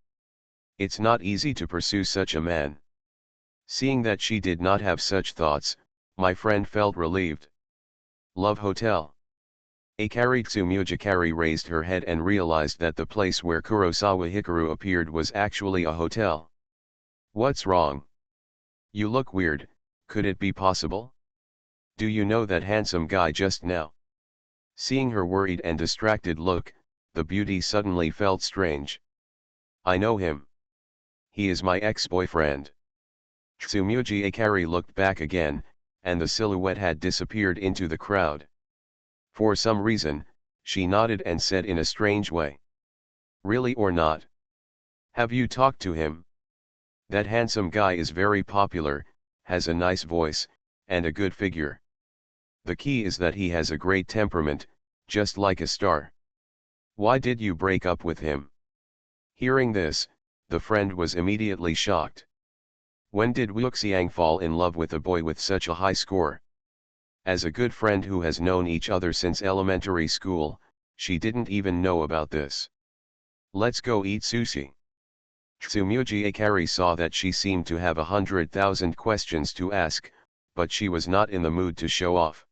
It's not easy to pursue such a man." Seeing that she did not have such thoughts, my friend felt relieved. "Love hotel?" Ikaritsu Mujika raised her head and realized that the place where Kurosawa Hikaru appeared was actually a hotel. "What's wrong? You look weird, could it be possible? Do you know that handsome guy just now?" Seeing her worried and distracted look, the beauty suddenly felt strange. "I know him. He is my ex-boyfriend." Tsumugi Akari looked back again, and the silhouette had disappeared into the crowd. For some reason, she nodded and said in a strange way. "Really or not? Have you talked to him? That handsome guy is very popular, has a nice voice, and a good figure. The key is that he has a great temperament, just like a star. Why did you break up with him?" Hearing this, the friend was immediately shocked. When did Wuxiang fall in love with a boy with such a high score? As a good friend who has known each other since elementary school, she didn't even know about this. "Let's go eat sushi." Tsumugi Akari saw that she seemed to have 100,000 questions to ask, but she was not in the mood to show off.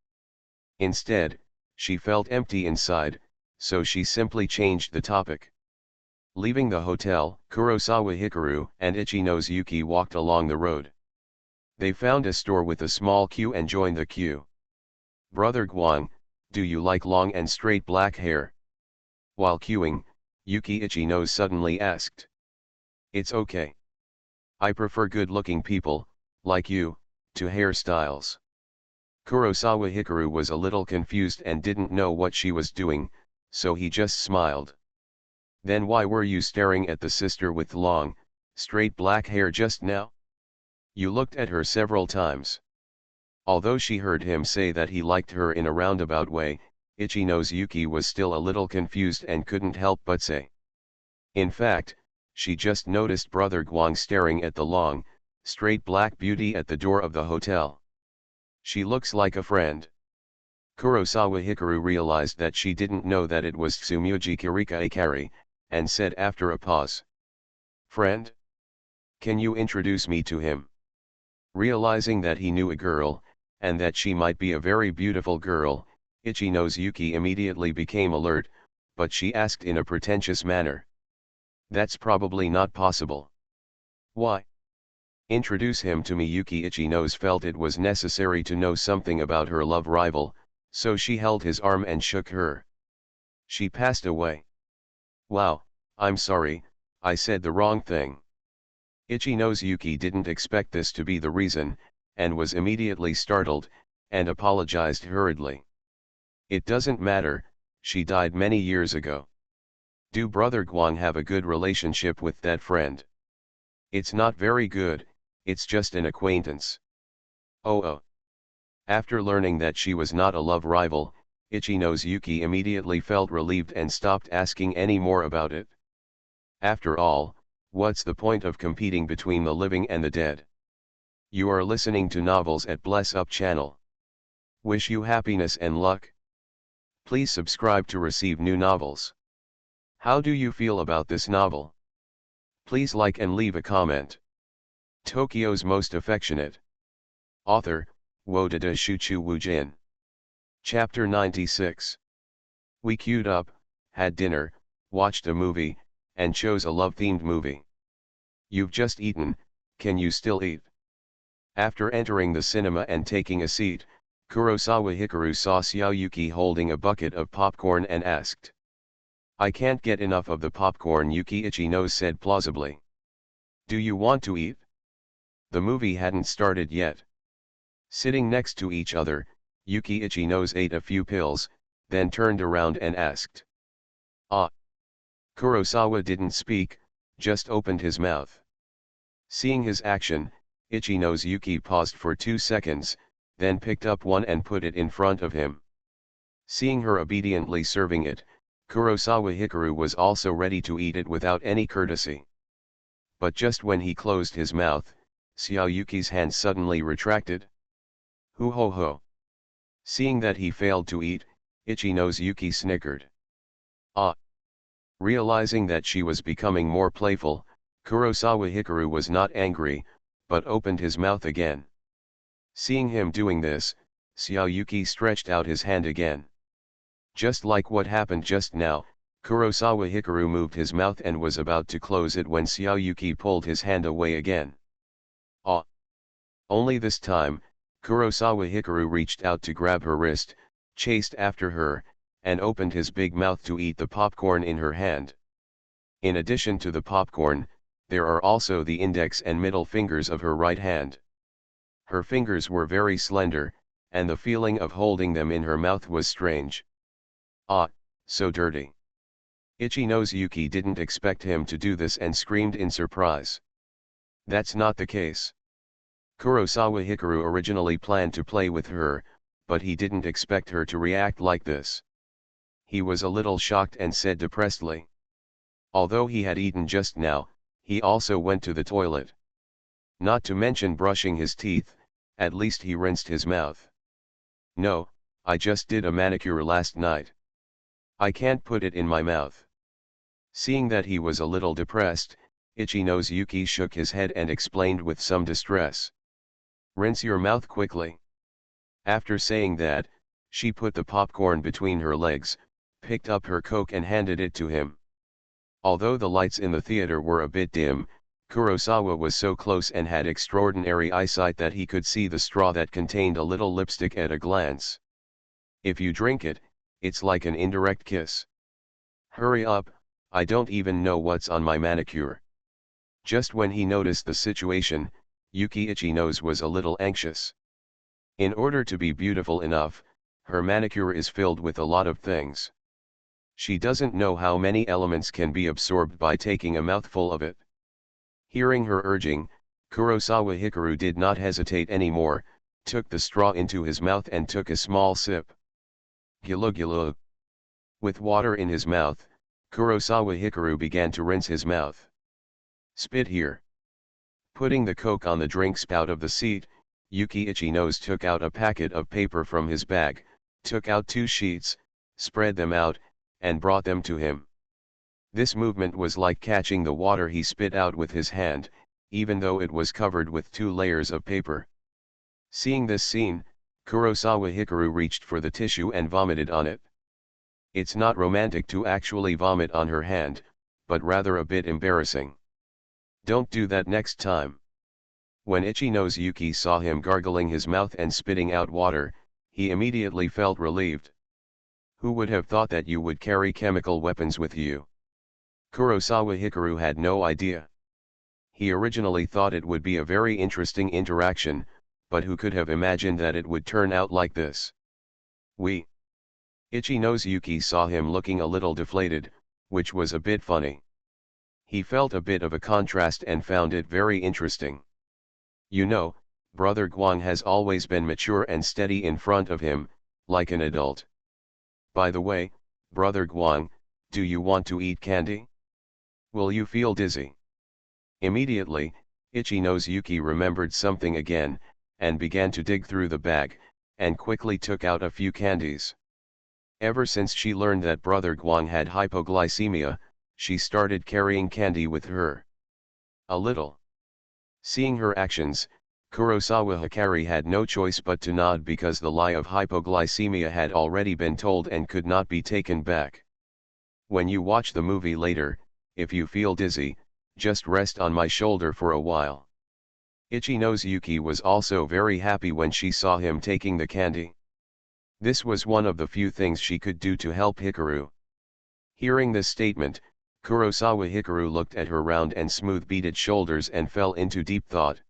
Instead, she felt empty inside, so she simply changed the topic. Leaving the hotel, Kurosawa Hikaru and Ichi-nose Yuki walked along the road. They found a store with a small queue and joined the queue. "Brother Guang, do you like long and straight black hair?" While queuing, Yuki Ichi-nose suddenly asked. "It's okay. I prefer good-looking people, like you, to hairstyles." Kurosawa Hikaru was a little confused and didn't know what she was doing, so he just smiled. "Then why were you staring at the sister with long, straight black hair just now? You looked at her several times." Although she heard him say that he liked her in a roundabout way, Ichi-nose Yuki was still a little confused and couldn't help but say. In fact, she just noticed Brother Guang staring at the long, straight black beauty at the door of the hotel. "She looks like a friend." Kurosawa Hikaru realized that she didn't know that it was Tsumugi Akari, and said after a pause. "Friend? Can you introduce me to him?" Realizing that he knew a girl, and that she might be a very beautiful girl, Ichino's Yuki immediately became alert, but she asked in a pretentious manner. That's probably not possible. Why? Introduce him to me. Yuki Ichino's felt it was necessary to know something about her love rival, so she held his arm and shook her. She passed away. Wow, I'm sorry, I said the wrong thing. Ichino's Yuki didn't expect this to be the reason, and was immediately startled, and apologized hurriedly. It doesn't matter, she died many years ago. Do Brother Guang have a good relationship with that friend? It's not very good, it's just an acquaintance. Oh. After learning that she was not a love rival, Ichino's Yuki immediately felt relieved and stopped asking any more about it. After all, what's the point of competing between the living and the dead? You are listening to Novels at Bless Up channel. Wish you happiness and luck. Please subscribe to receive new novels. How do you feel about this novel? Please like and leave a comment. Tokyo's Most Affectionate. Author, Wodada Shuchu Wujin. Chapter 96. We queued up, had dinner, watched a movie, and chose a love-themed movie. You've just eaten, can you still eat? After entering the cinema and taking a seat, Kurosawa Hikaru saw Xiaoyuki holding a bucket of popcorn and asked. I can't get enough of the popcorn, Yuki Ichino said plausibly. Do you want to eat? The movie hadn't started yet. Sitting next to each other, Yuki Ichino ate a few pills, then turned around and asked. Ah. Kurosawa didn't speak, just opened his mouth. Seeing his action, Ichino's Yuki paused for 2 seconds, then picked up one and put it in front of him. Seeing her obediently serving it, Kurosawa Hikaru was also ready to eat it without any courtesy. But just when he closed his mouth, Xiaoyuki's hand suddenly retracted. Hoo ho ho. Seeing that he failed to eat, Ichino's Yuki snickered. Ah. Realizing that she was becoming more playful, Kurosawa Hikaru was not angry, but opened his mouth again. Seeing him doing this, Xiaoyuki stretched out his hand again. Just like what happened just now, Kurosawa Hikaru moved his mouth and was about to close it when Xiaoyuki pulled his hand away again. Ah! Only this time, Kurosawa Hikaru reached out to grab her wrist, chased after her, and opened his big mouth to eat the popcorn in her hand. In addition to the popcorn, there are also the index and middle fingers of her right hand. Her fingers were very slender, and the feeling of holding them in her mouth was strange. Ah, so dirty. Ichino's Yuki didn't expect him to do this and screamed in surprise. That's not the case. Kurosawa Hikaru originally planned to play with her, but he didn't expect her to react like this. He was a little shocked and said depressedly. Although he had eaten just now, he also went to the toilet. Not to mention brushing his teeth, at least he rinsed his mouth. No, I just did a manicure last night. I can't put it in my mouth. Seeing that he was a little depressed, Ichino's Yuki shook his head and explained with some distress. Rinse your mouth quickly. After saying that, she put the popcorn between her legs, picked up her Coke and handed it to him. Although the lights in the theater were a bit dim, Kurosawa was so close and had extraordinary eyesight that he could see the straw that contained a little lipstick at a glance. If you drink it, it's like an indirect kiss. Hurry up, I don't even know what's on my manicure. Just when he noticed the situation, Yuki Ichino's was a little anxious. In order to be beautiful enough, her manicure is filled with a lot of things. She doesn't know how many elements can be absorbed by taking a mouthful of it. Hearing her urging, Kurosawa Hikaru did not hesitate anymore, took the straw into his mouth and took a small sip. Gulu gulu. With water in his mouth, Kurosawa Hikaru began to rinse his mouth. Spit here. Putting the Coke on the drink spout of the seat, Yuki Ichino's took out a packet of paper from his bag, took out 2 sheets, spread them out, and brought them to him. This movement was like catching the water he spit out with his hand, even though it was covered with 2 layers of paper. Seeing this scene, Kurosawa Hikaru reached for the tissue and vomited on it. It's not romantic to actually vomit on her hand, but rather a bit embarrassing. Don't do that next time. When Ichi-nose Yuki saw him gargling his mouth and spitting out water, he immediately felt relieved. Who would have thought that you would carry chemical weapons with you? Kurosawa Hikaru had no idea. He originally thought it would be a very interesting interaction, but who could have imagined that it would turn out like this? Ichi-nose Yuki saw him looking a little deflated, which was a bit funny. He felt a bit of a contrast and found it very interesting. You know, Brother Guang has always been mature and steady in front of him, like an adult. By the way, Brother Guang, do you want to eat candy? Will you feel dizzy? Immediately, Ichi-nose Yuki remembered something again, and began to dig through the bag, and quickly took out a few candies. Ever since she learned that Brother Guang had hypoglycemia, she started carrying candy with her. A little. Seeing her actions, Kurosawa Hikari had no choice but to nod because the lie of hypoglycemia had already been told and could not be taken back. When you watch the movie later, if you feel dizzy, just rest on my shoulder for a while. Ichi-nose Yuki was also very happy when she saw him taking the candy. This was one of the few things she could do to help Hikaru. Hearing this statement, Kurosawa Hikaru looked at her round and smooth beaded shoulders and fell into deep thought.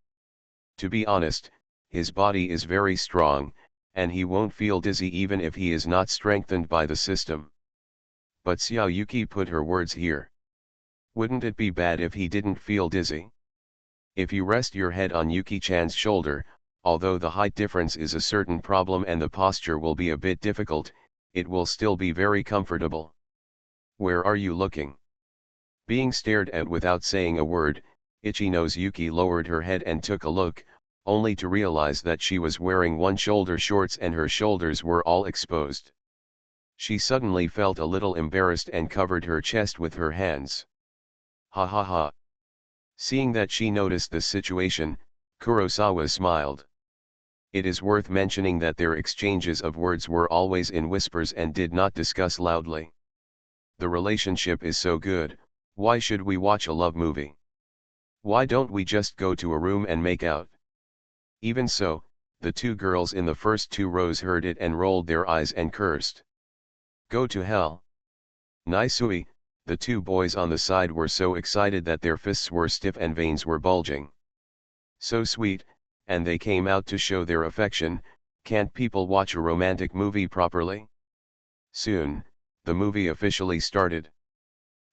To be honest, his body is very strong, and he won't feel dizzy even if he is not strengthened by the system. But Xiao Yuki put her words here. Wouldn't it be bad if he didn't feel dizzy? If you rest your head on Yuki-chan's shoulder, although the height difference is a certain problem and the posture will be a bit difficult, it will still be very comfortable. Where are you looking? Being stared at without saying a word, Ichi-nose Yuki lowered her head and took a look, only to realize that she was wearing one-shoulder shorts and her shoulders were all exposed. She suddenly felt a little embarrassed and covered her chest with her hands. Ha ha ha. Seeing that she noticed the situation, Kurosawa smiled. It is worth mentioning that their exchanges of words were always in whispers and did not discuss loudly. The relationship is so good, why should we watch a love movie? Why don't we just go to a room and make out? Even so, the two girls in the first two rows heard it and rolled their eyes and cursed. Go to hell. Naisui, the two boys on the side were so excited that their fists were stiff and veins were bulging. So sweet, and they came out to show their affection. Can't people watch a romantic movie properly? Soon, the movie officially started.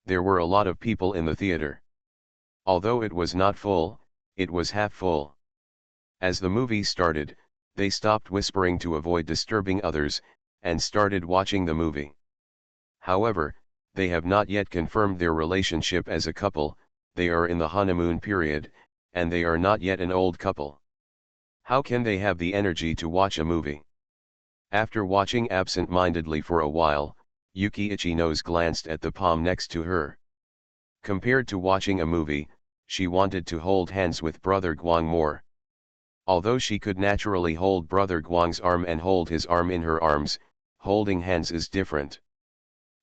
There were a lot of people in the theater. Although it was not full, it was half full. As the movie started, they stopped whispering to avoid disturbing others, and started watching the movie. However, they have not yet confirmed their relationship as a couple, they are in the honeymoon period, and they are not yet an old couple. How can they have the energy to watch a movie? After watching absent-mindedly for a while, Yuki Ichi-nose glanced at the palm next to her. Compared to watching a movie, she wanted to hold hands with Brother Guang more. Although she could naturally hold Brother Guang's arm and hold his arm in her arms, holding hands is different.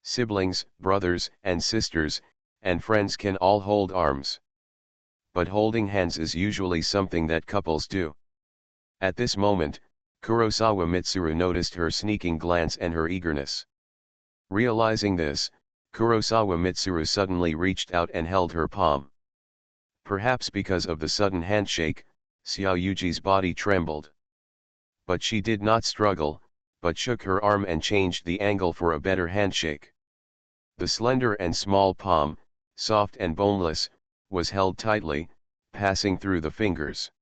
Siblings, brothers and sisters, and friends can all hold arms. But holding hands is usually something that couples do. At this moment, Kurosawa Mitsuru noticed her sneaking glance and her eagerness. Realizing this, Kurosawa Mitsuru suddenly reached out and held her palm. Perhaps because of the sudden handshake, Xiao Yuji's body trembled. But she did not struggle, but shook her arm and changed the angle for a better handshake. The slender and small palm, soft and boneless, was held tightly, passing through the fingers.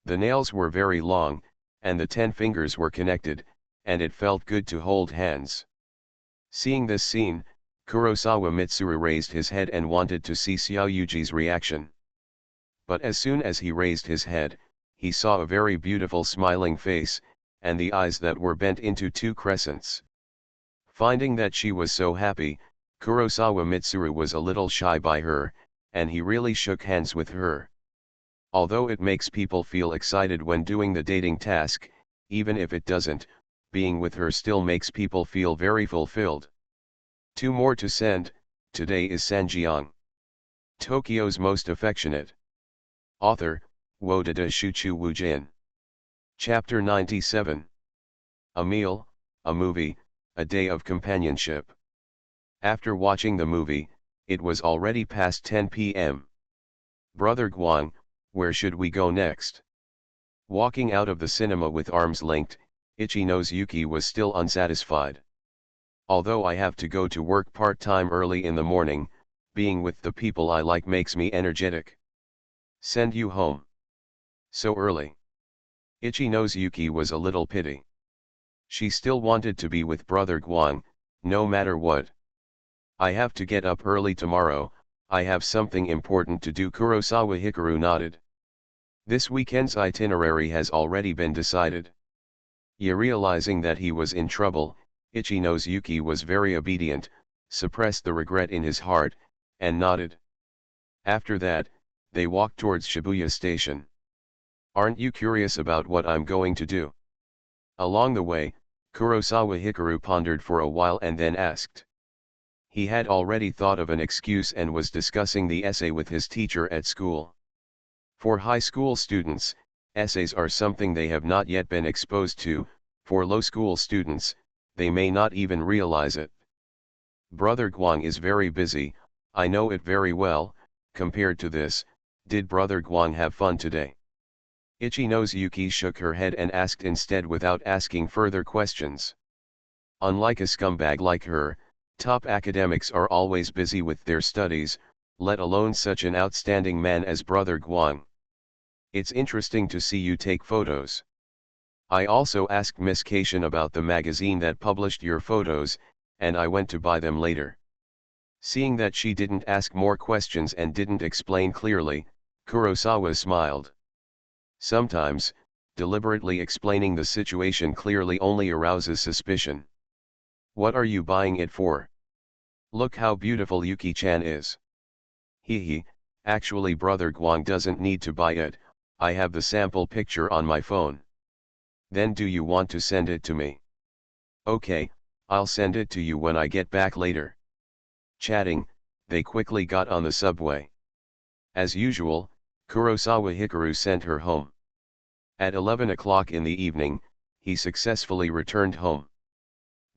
The nails were very long, and the 10 fingers were connected, and it felt good to hold hands. Seeing this scene, Kurosawa Mitsuru raised his head and wanted to see Xiao Yuji's reaction. But as soon as he raised his head, he saw a very beautiful smiling face, and the eyes that were bent into 2 crescents. Finding that she was so happy, Kurosawa Mitsuru was a little shy by her, and he really shook hands with her. Although it makes people feel excited when doing the dating task, even if it doesn't, being with her still makes people feel very fulfilled. 2 more to send. Today is Sanjiang, Tokyo's most affectionate. Author, Wodada Shuchu Wujin. Chapter 97. A meal, a movie, a day of companionship. After watching the movie, it was already past 10 p.m. Brother Guang, where should we go next? Walking out of the cinema with arms linked, Ichino's Yuki was still unsatisfied. Although I have to go to work part-time early in the morning, being with the people I like makes me energetic. Send you home. So early. Ichino's Yuki was a little pity. She still wanted to be with Brother Guang, no matter what. I have to get up early tomorrow, I have something important to do. Kurosawa Hikaru nodded. This weekend's itinerary has already been decided. Realizing that he was in trouble, Ichino's Yuki was very obedient, suppressed the regret in his heart, and nodded. After that, they walked towards Shibuya Station. Aren't you curious about what I'm going to do? Along the way, Kurosawa Hikaru pondered for a while and then asked. He had already thought of an excuse and was discussing the essay with his teacher at school. For high school students, essays are something they have not yet been exposed to. For low school students, they may not even realize it. Brother Guang is very busy, I know it very well. Compared to this, did Brother Guang have fun today? Ichino's Yuki shook her head and asked instead without asking further questions. Unlike a scumbag like her, top academics are always busy with their studies, let alone such an outstanding man as Brother Guang. It's interesting to see you take photos. I also asked Miss Cation about the magazine that published your photos, and I went to buy them later. Seeing that she didn't ask more questions and didn't explain clearly, Kurosawa smiled. Sometimes, deliberately explaining the situation clearly only arouses suspicion. What are you buying it for? Look how beautiful Yuki-chan is. Hee, actually Brother Guang doesn't need to buy it, I have the sample picture on my phone. Then do you want to send it to me? Okay, I'll send it to you when I get back later. Chatting, they quickly got on the subway. As usual, Kurosawa Hikaru sent her home. At 11 o'clock in the evening, he successfully returned home.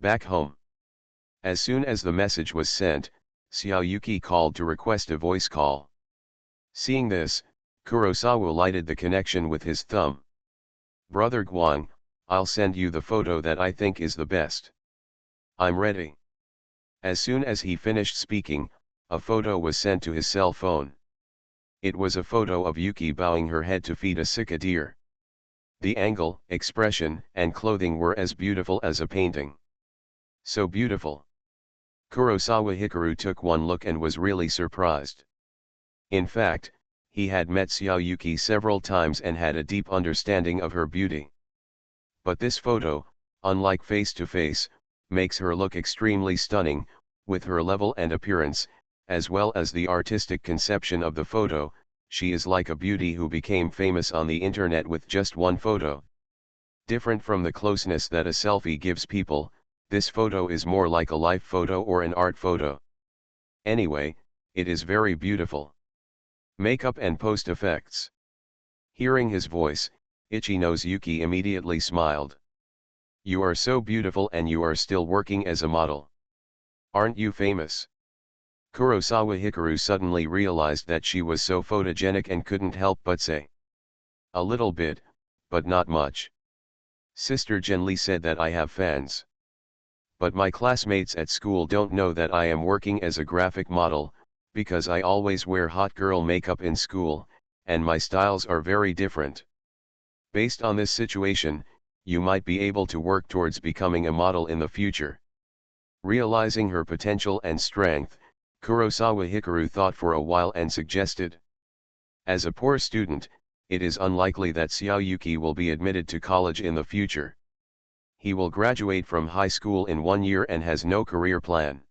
Back home. As soon as the message was sent, Xiao Yuki called to request a voice call. Seeing this, Kurosawa lighted the connection with his thumb. Brother Guang, I'll send you the photo that I think is the best. I'm ready. As soon as he finished speaking, a photo was sent to his cell phone. It was a photo of Yuki bowing her head to feed a sika deer. The angle, expression, and clothing were as beautiful as a painting. So beautiful. Kurosawa Hikaru took one look and was really surprised. In fact, he had met Xiao Yuki several times and had a deep understanding of her beauty. But this photo, unlike face-to-face, makes her look extremely stunning, with her level and appearance, as well as the artistic conception of the photo, she is like a beauty who became famous on the internet with just one photo. Different from the closeness that a selfie gives people, this photo is more like a life photo or an art photo. Anyway, it is very beautiful. Makeup and post effects. Hearing his voice, Ichino's Yuki immediately smiled. You are so beautiful and you are still working as a model. Aren't you famous? Kurosawa Hikaru suddenly realized that she was so photogenic and couldn't help but say. A little bit, but not much. Sister Genli said that I have fans. But my classmates at school don't know that I am working as a graphic model, because I always wear hot girl makeup in school, and my styles are very different. Based on this situation, you might be able to work towards becoming a model in the future. Realizing her potential and strength, Kurosawa Hikaru thought for a while and suggested. As a poor student, it is unlikely that Xiao Yuki will be admitted to college in the future. He will graduate from high school in 1 year and has no career plan.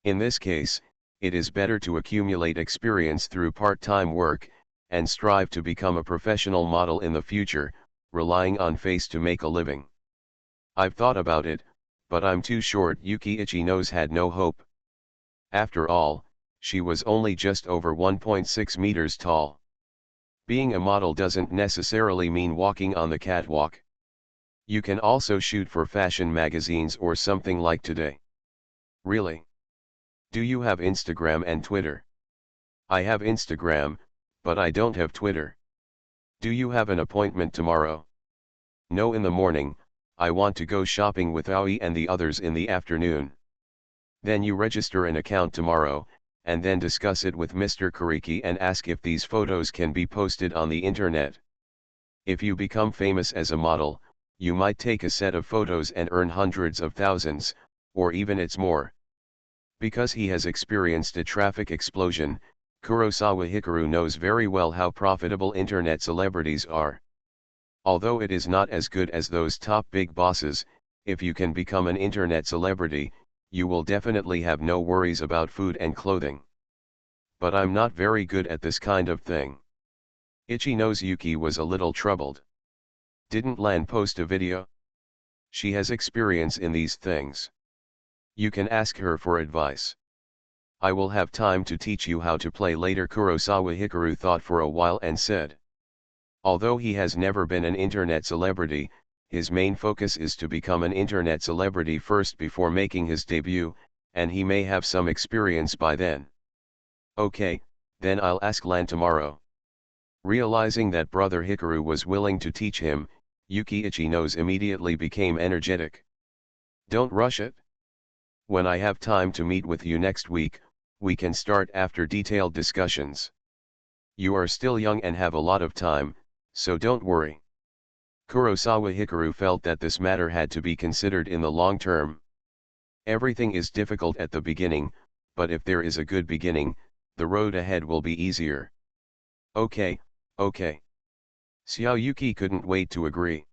In this case, it is better to accumulate experience through part-time work, and strive to become a professional model in the future, relying on face to make a living. I've thought about it, but I'm too short. Yuki Ichino's had no hope. After all, she was only just over 1.6 meters tall. Being a model doesn't necessarily mean walking on the catwalk. You can also shoot for fashion magazines or something like today. Really? Do you have Instagram and Twitter? I have Instagram, but I don't have Twitter. Do you have an appointment tomorrow? No, in the morning. I want to go shopping with Aoi and the others in the afternoon. Then you register an account tomorrow, and then discuss it with Mr. Kuriki and ask if these photos can be posted on the internet. If you become famous as a model, you might take a set of photos and earn hundreds of thousands, or even it's more. Because he has experienced a traffic explosion, Kurosawa Hikaru knows very well how profitable internet celebrities are. Although it is not as good as those top big bosses, if you can become an internet celebrity, you will definitely have no worries about food and clothing. But I'm not very good at this kind of thing. Ichino's Yuki was a little troubled. Didn't Lan post a video? She has experience in these things. You can ask her for advice. I will have time to teach you how to play later. Kurosawa Hikaru thought for a while and said. Although he has never been an internet celebrity, his main focus is to become an internet celebrity first before making his debut, and he may have some experience by then. Okay, then I'll ask Lan tomorrow. Realizing that brother Hikaru was willing to teach him, Yuki Ichino's immediately became energetic. Don't rush it. When I have time to meet with you next week, we can start after detailed discussions. You are still young and have a lot of time, so don't worry. Kurosawa Hikaru felt that this matter had to be considered in the long term. Everything is difficult at the beginning, but if there is a good beginning, the road ahead will be easier. Okay. Xiao Yuki couldn't wait to agree.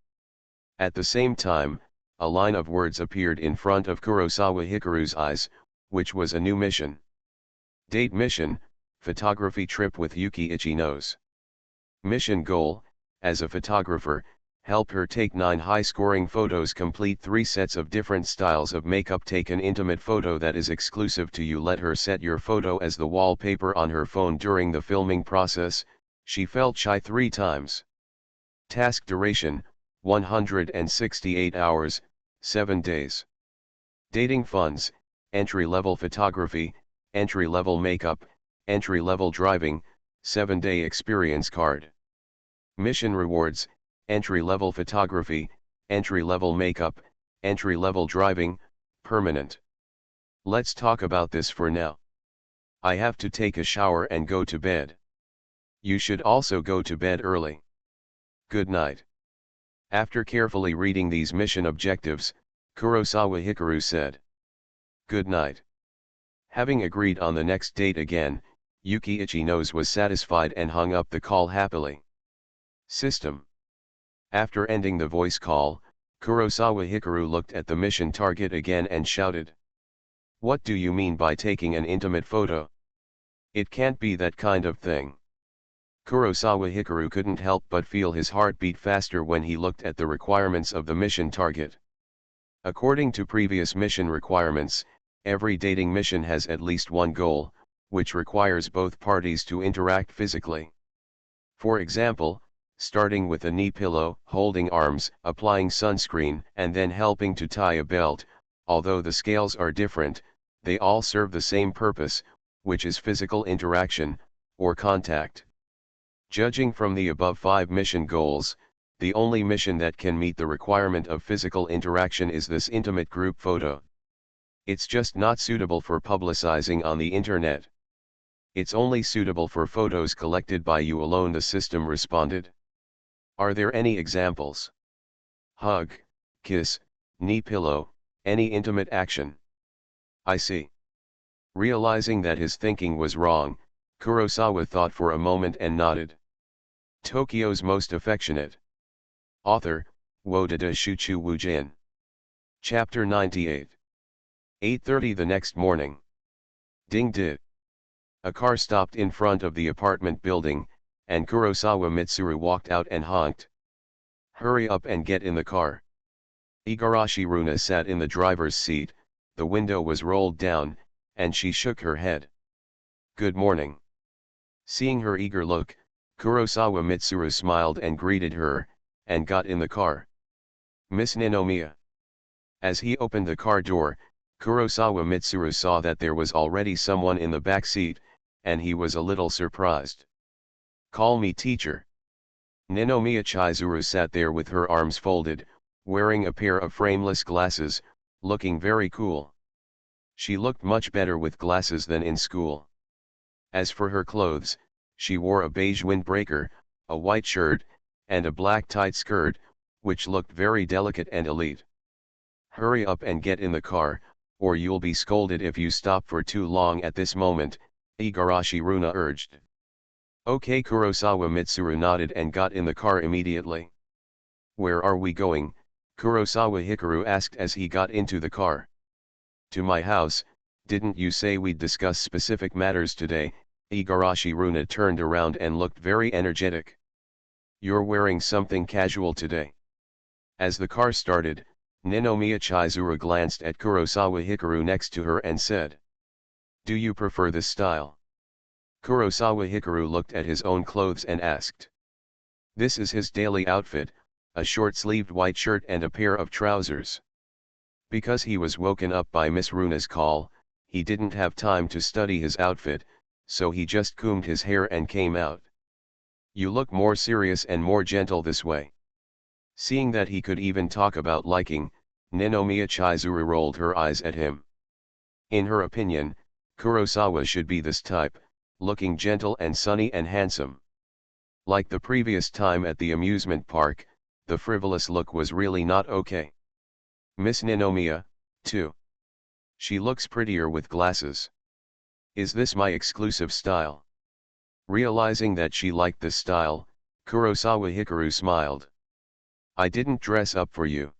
At the same time, a line of words appeared in front of Kurosawa Hikaru's eyes, which was a new mission. Date mission, photography trip with Yuki Ichino's. Mission goal, as a photographer, help her take 9 high-scoring photos, complete 3 sets of different styles of makeup, take an intimate photo that is exclusive to you, let her set your photo as the wallpaper on her phone during the filming process. She felt shy 3 times. Task duration, 168 hours, 7 days. Dating funds, entry-level photography, entry-level makeup, entry-level driving, 7-day experience card. Mission rewards, entry-level photography, entry-level makeup, entry-level driving, permanent. Let's talk about this for now. I have to take a shower and go to bed. You should also go to bed early. Good night. After carefully reading these mission objectives, Kurosawa Hikaru said, "Good night." Having agreed on the next date again, Yuki Ichino's was satisfied and hung up the call happily. System. After ending the voice call, Kurosawa Hikaru looked at the mission target again and shouted. What do you mean by taking an intimate photo? It can't be that kind of thing. Kurosawa Hikaru couldn't help but feel his heart beat faster when he looked at the requirements of the mission target. According to previous mission requirements, every dating mission has at least one goal, which requires both parties to interact physically. For example, starting with a knee pillow, holding arms, applying sunscreen, and then helping to tie a belt. Although the scales are different, they all serve the same purpose, which is physical interaction, or contact. Judging from the above 5 mission goals, the only mission that can meet the requirement of physical interaction is this intimate group photo. It's just not suitable for publicizing on the internet. It's only suitable for photos collected by you alone, the system responded. Are there any examples? Hug, kiss, knee pillow, any intimate action. I see. Realizing that his thinking was wrong, Kurosawa thought for a moment and nodded. Tokyo's Most Affectionate. Author, Wodada Shuchu Wujin. Chapter 98. 8:30 the next morning. Ding did. A car stopped in front of the apartment building, and Kurosawa Mitsuru walked out and honked. Hurry up and get in the car. Igarashi Runa sat in the driver's seat, the window was rolled down, and she shook her head. Good morning. Seeing her eager look, Kurosawa Mitsuru smiled and greeted her, and got in the car. Miss Ninomiya. As he opened the car door, Kurosawa Mitsuru saw that there was already someone in the back seat, and he was a little surprised. Call me teacher. Ninomiya Chizuru sat there with her arms folded, wearing a pair of frameless glasses, looking very cool. She looked much better with glasses than in school. As for her clothes, she wore a beige windbreaker, a white shirt, and a black tight skirt, which looked very delicate and elite. Hurry up and get in the car, or you'll be scolded if you stop for too long at this moment, Igarashi Runa urged. Okay, Kurosawa Mitsuru nodded and got in the car immediately. Where are we going? Kurosawa Hikaru asked as he got into the car. To my house. Didn't you say we'd discuss specific matters today? Igarashi Runa turned around and looked very energetic. You're wearing something casual today. As the car started, Ninomiya Chizuru glanced at Kurosawa Hikaru next to her and said, Do you prefer this style? Kurosawa Hikaru looked at his own clothes and asked. This is his daily outfit, a short-sleeved white shirt and a pair of trousers. Because he was woken up by Miss Runa's call, he didn't have time to study his outfit, so he just combed his hair and came out. You look more serious and more gentle this way. Seeing that he could even talk about liking, Ninomiya Chizuru rolled her eyes at him. In her opinion, Kurosawa should be this type, looking gentle and sunny and handsome. Like the previous time at the amusement park, the frivolous look was really not okay. Miss Ninomiya, too. She looks prettier with glasses. Is this my exclusive style? Realizing that she liked this style, Kurosawa Hikaru smiled. I didn't dress up for you.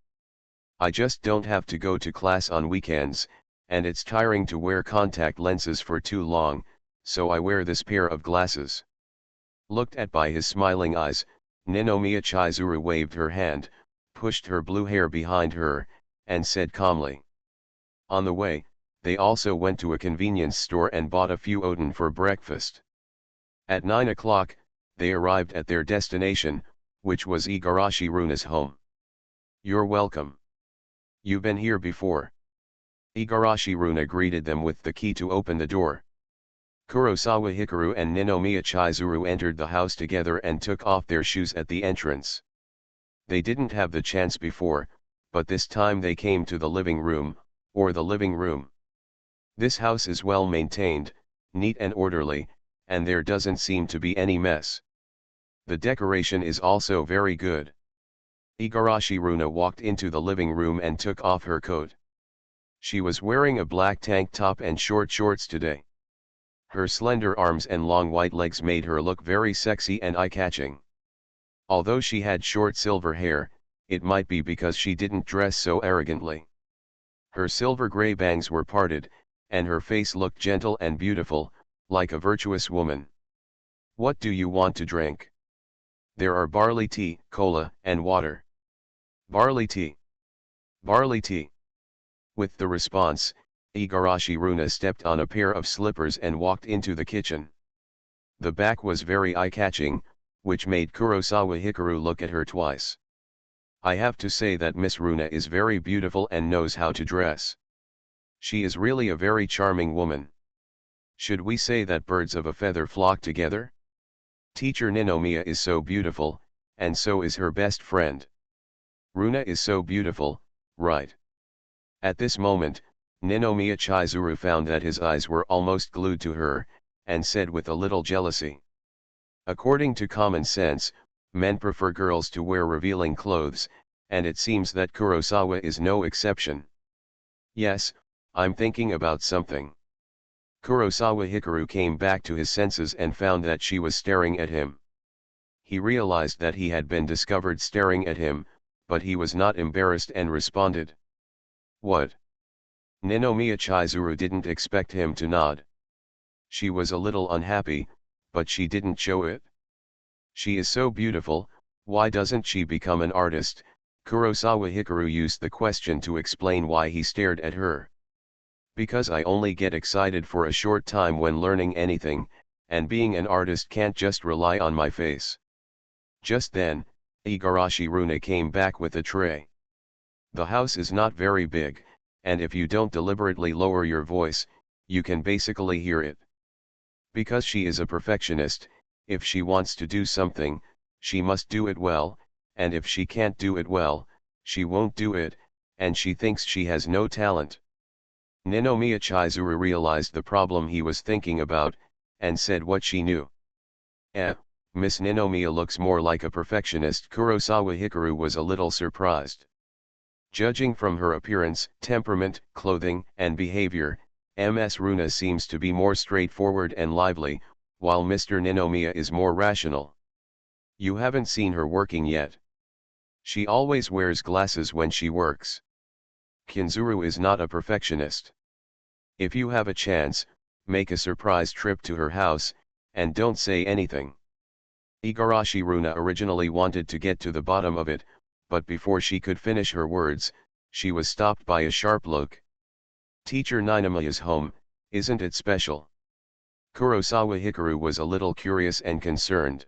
I just don't have to go to class on weekends, and it's tiring to wear contact lenses for too long, so I wear this pair of glasses. Looked at by his smiling eyes, Ninomiya Chizuru waved her hand, pushed her blue hair behind her, and said calmly. On the way, they also went to a convenience store and bought a few oden for breakfast. At 9 o'clock, they arrived at their destination, which was Igarashi Runa's home. You're welcome. You've been here before. Igarashi Runa greeted them with the key to open the door. Kurosawa Hikaru and Ninomiya Chizuru entered the house together and took off their shoes at the entrance. They didn't have the chance before, but this time they came to the living room, or the living room. This house is well maintained, neat and orderly, and there doesn't seem to be any mess. The decoration is also very good. Igarashi Runa walked into the living room and took off her coat. She was wearing a black tank top and short shorts today. Her slender arms and long white legs made her look very sexy and eye-catching. Although she had short silver hair, it might be because she didn't dress so arrogantly. Her silver gray bangs were parted, and her face looked gentle and beautiful, like a virtuous woman. What do you want to drink? There are barley tea, cola, and water. Barley tea. Barley tea. With the response, Igarashi Runa stepped on a pair of slippers and walked into the kitchen. The back was very eye-catching, which made Kurosawa Hikaru look at her twice. I have to say that Miss Runa is very beautiful and knows how to dress. She is really a very charming woman. Should we say that birds of a feather flock together? Teacher Ninomiya is so beautiful, and so is her best friend. Runa is so beautiful, right? At this moment, Ninomiya Chizuru found that his eyes were almost glued to her, and said with a little jealousy. According to common sense, men prefer girls to wear revealing clothes, and it seems that Kurosawa is no exception. Yes, I'm thinking about something. Kurosawa Hikaru came back to his senses and found that she was staring at him. He realized that he had been discovered staring at him, but he was not embarrassed and responded. What? Ninomiya Chizuru didn't expect him to nod. She was a little unhappy, but she didn't show it. She is so beautiful, Why doesn't she become an artist? Kurosawa Hikaru used the question to explain why he stared at her. Because I only get excited for a short time when learning anything, and being an artist can't just rely on my face. Just then, Igarashi Runa came back with a tray. The house is not very big, and if you don't deliberately lower your voice, you can basically hear it. Because she is a perfectionist, if she wants to do something, she must do it well, and if she can't do it well, she won't do it, and she thinks she has no talent. Ninomiya Chizuru realized the problem he was thinking about, and said what she knew. Miss Ninomiya looks more like a perfectionist. Kurosawa Hikaru was a little surprised. Judging from her appearance, temperament, clothing, and behavior, Ms. Runa seems to be more straightforward and lively, while Mr. Ninomiya is more rational. You haven't seen her working yet. She always wears glasses when she works. Kinzuru is not a perfectionist. If you have a chance, make a surprise trip to her house, and don't say anything. Igarashi Runa originally wanted to get to the bottom of it, but before she could finish her words, she was stopped by a sharp look. Teacher Ninomiya's home, isn't it special? Kurosawa Hikaru was a little curious and concerned.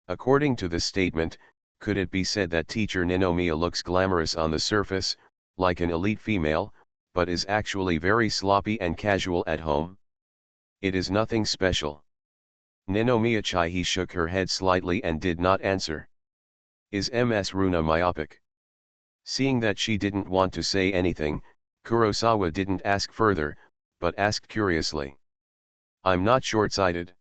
According to the statement, could it be said that teacher Ninomiya looks glamorous on the surface, like an elite female, but is actually very sloppy and casual at home? It is nothing special. Ninomiya Chihi shook her head slightly and did not answer. Is Ms. Runa myopic? Seeing that she didn't want to say anything, Kurosawa didn't ask further, but asked curiously. I'm not short-sighted.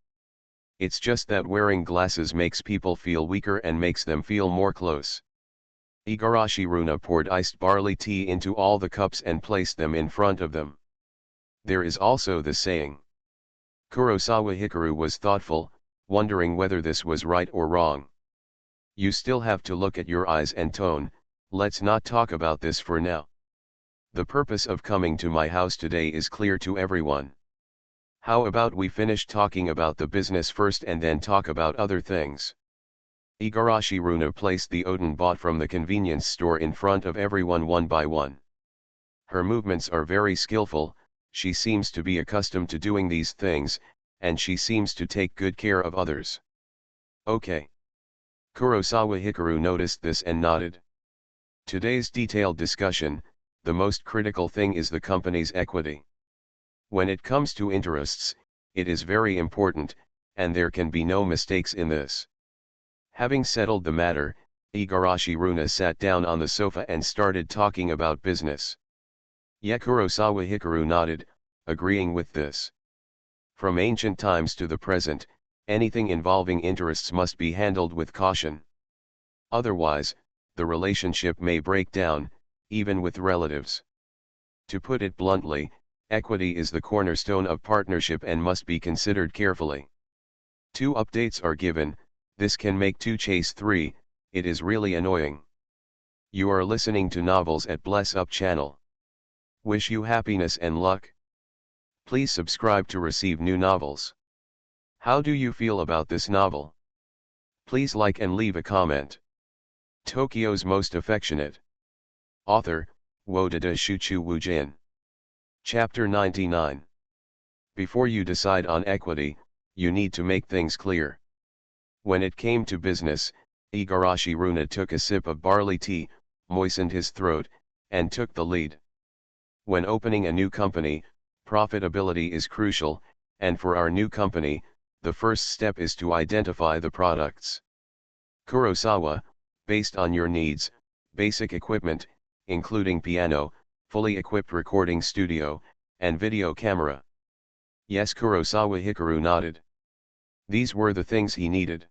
It's just that wearing glasses makes people feel weaker and makes them feel more close. Igarashi Runa poured iced barley tea into all the cups and placed them in front of them. There is also the saying. Kurosawa Hikaru was thoughtful, wondering whether this was right or wrong. You still have to look at your eyes and tone, let's not talk about this for now. The purpose of coming to my house today is clear to everyone. How about we finish talking about the business first and then talk about other things? Igarashi Runa placed the oden bought from the convenience store in front of everyone one by one. Her movements are very skillful, she seems to be accustomed to doing these things, and she seems to take good care of others. Okay. Kurosawa Hikaru noticed this and nodded. Today's detailed discussion, the most critical thing is the company's equity. When it comes to interests, it is very important, and there can be no mistakes in this. Having settled the matter, Igarashi Runa sat down on the sofa and started talking about business. Kurosawa Hikaru nodded, agreeing with this. From ancient times to the present, anything involving interests must be handled with caution. Otherwise, the relationship may break down, even with relatives. To put it bluntly, equity is the cornerstone of partnership and must be considered carefully. 2 updates are given, this can make 2 chase 3, it is really annoying. You are listening to Novels at Bless Up channel. Wish you happiness and luck. Please subscribe to receive new novels. How do you feel about this novel? Please like and leave a comment. Tokyo's Most Affectionate. Author, Wodada Shuchu Wujin. Chapter 99. Before you decide on equity, you need to make things clear. When it came to business, Igarashi Runa took a sip of barley tea, moistened his throat, and took the lead. When opening a new company, profitability is crucial, and for our new company, the first step is to identify the products. Kurosawa, based on your needs, basic equipment, including piano, fully equipped recording studio, and video camera. Yes, Kurosawa Hikaru nodded. These were the things he needed.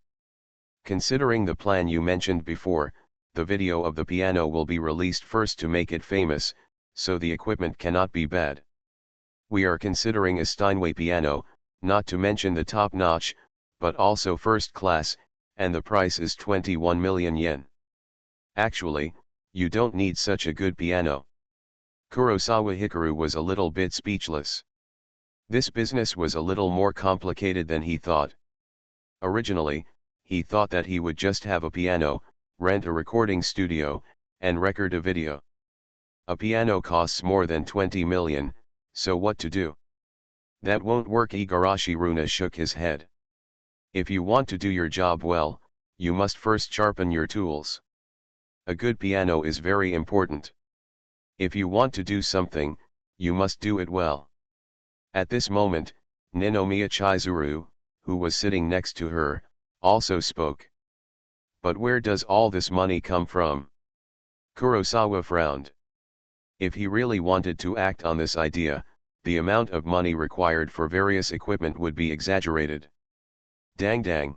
Considering the plan you mentioned before, the video of the piano will be released first to make it famous, so the equipment cannot be bad. We are considering a Steinway piano, not to mention the top-notch, but also first class, and the price is 21 million yen. Actually, you don't need such a good piano. Kurosawa Hikaru was a little bit speechless. This business was a little more complicated than he thought. Originally, he thought that he would just have a piano, rent a recording studio, and record a video. A piano costs more than 20 million, so what to do? That won't work. Igarashi Runa shook his head. If you want to do your job well, you must first sharpen your tools. A good piano is very important. If you want to do something, you must do it well. At this moment, Ninomiya Chizuru, who was sitting next to her, also spoke. But where does all this money come from? Kurosawa frowned. If he really wanted to act on this idea, the amount of money required for various equipment would be exaggerated. Dang dang.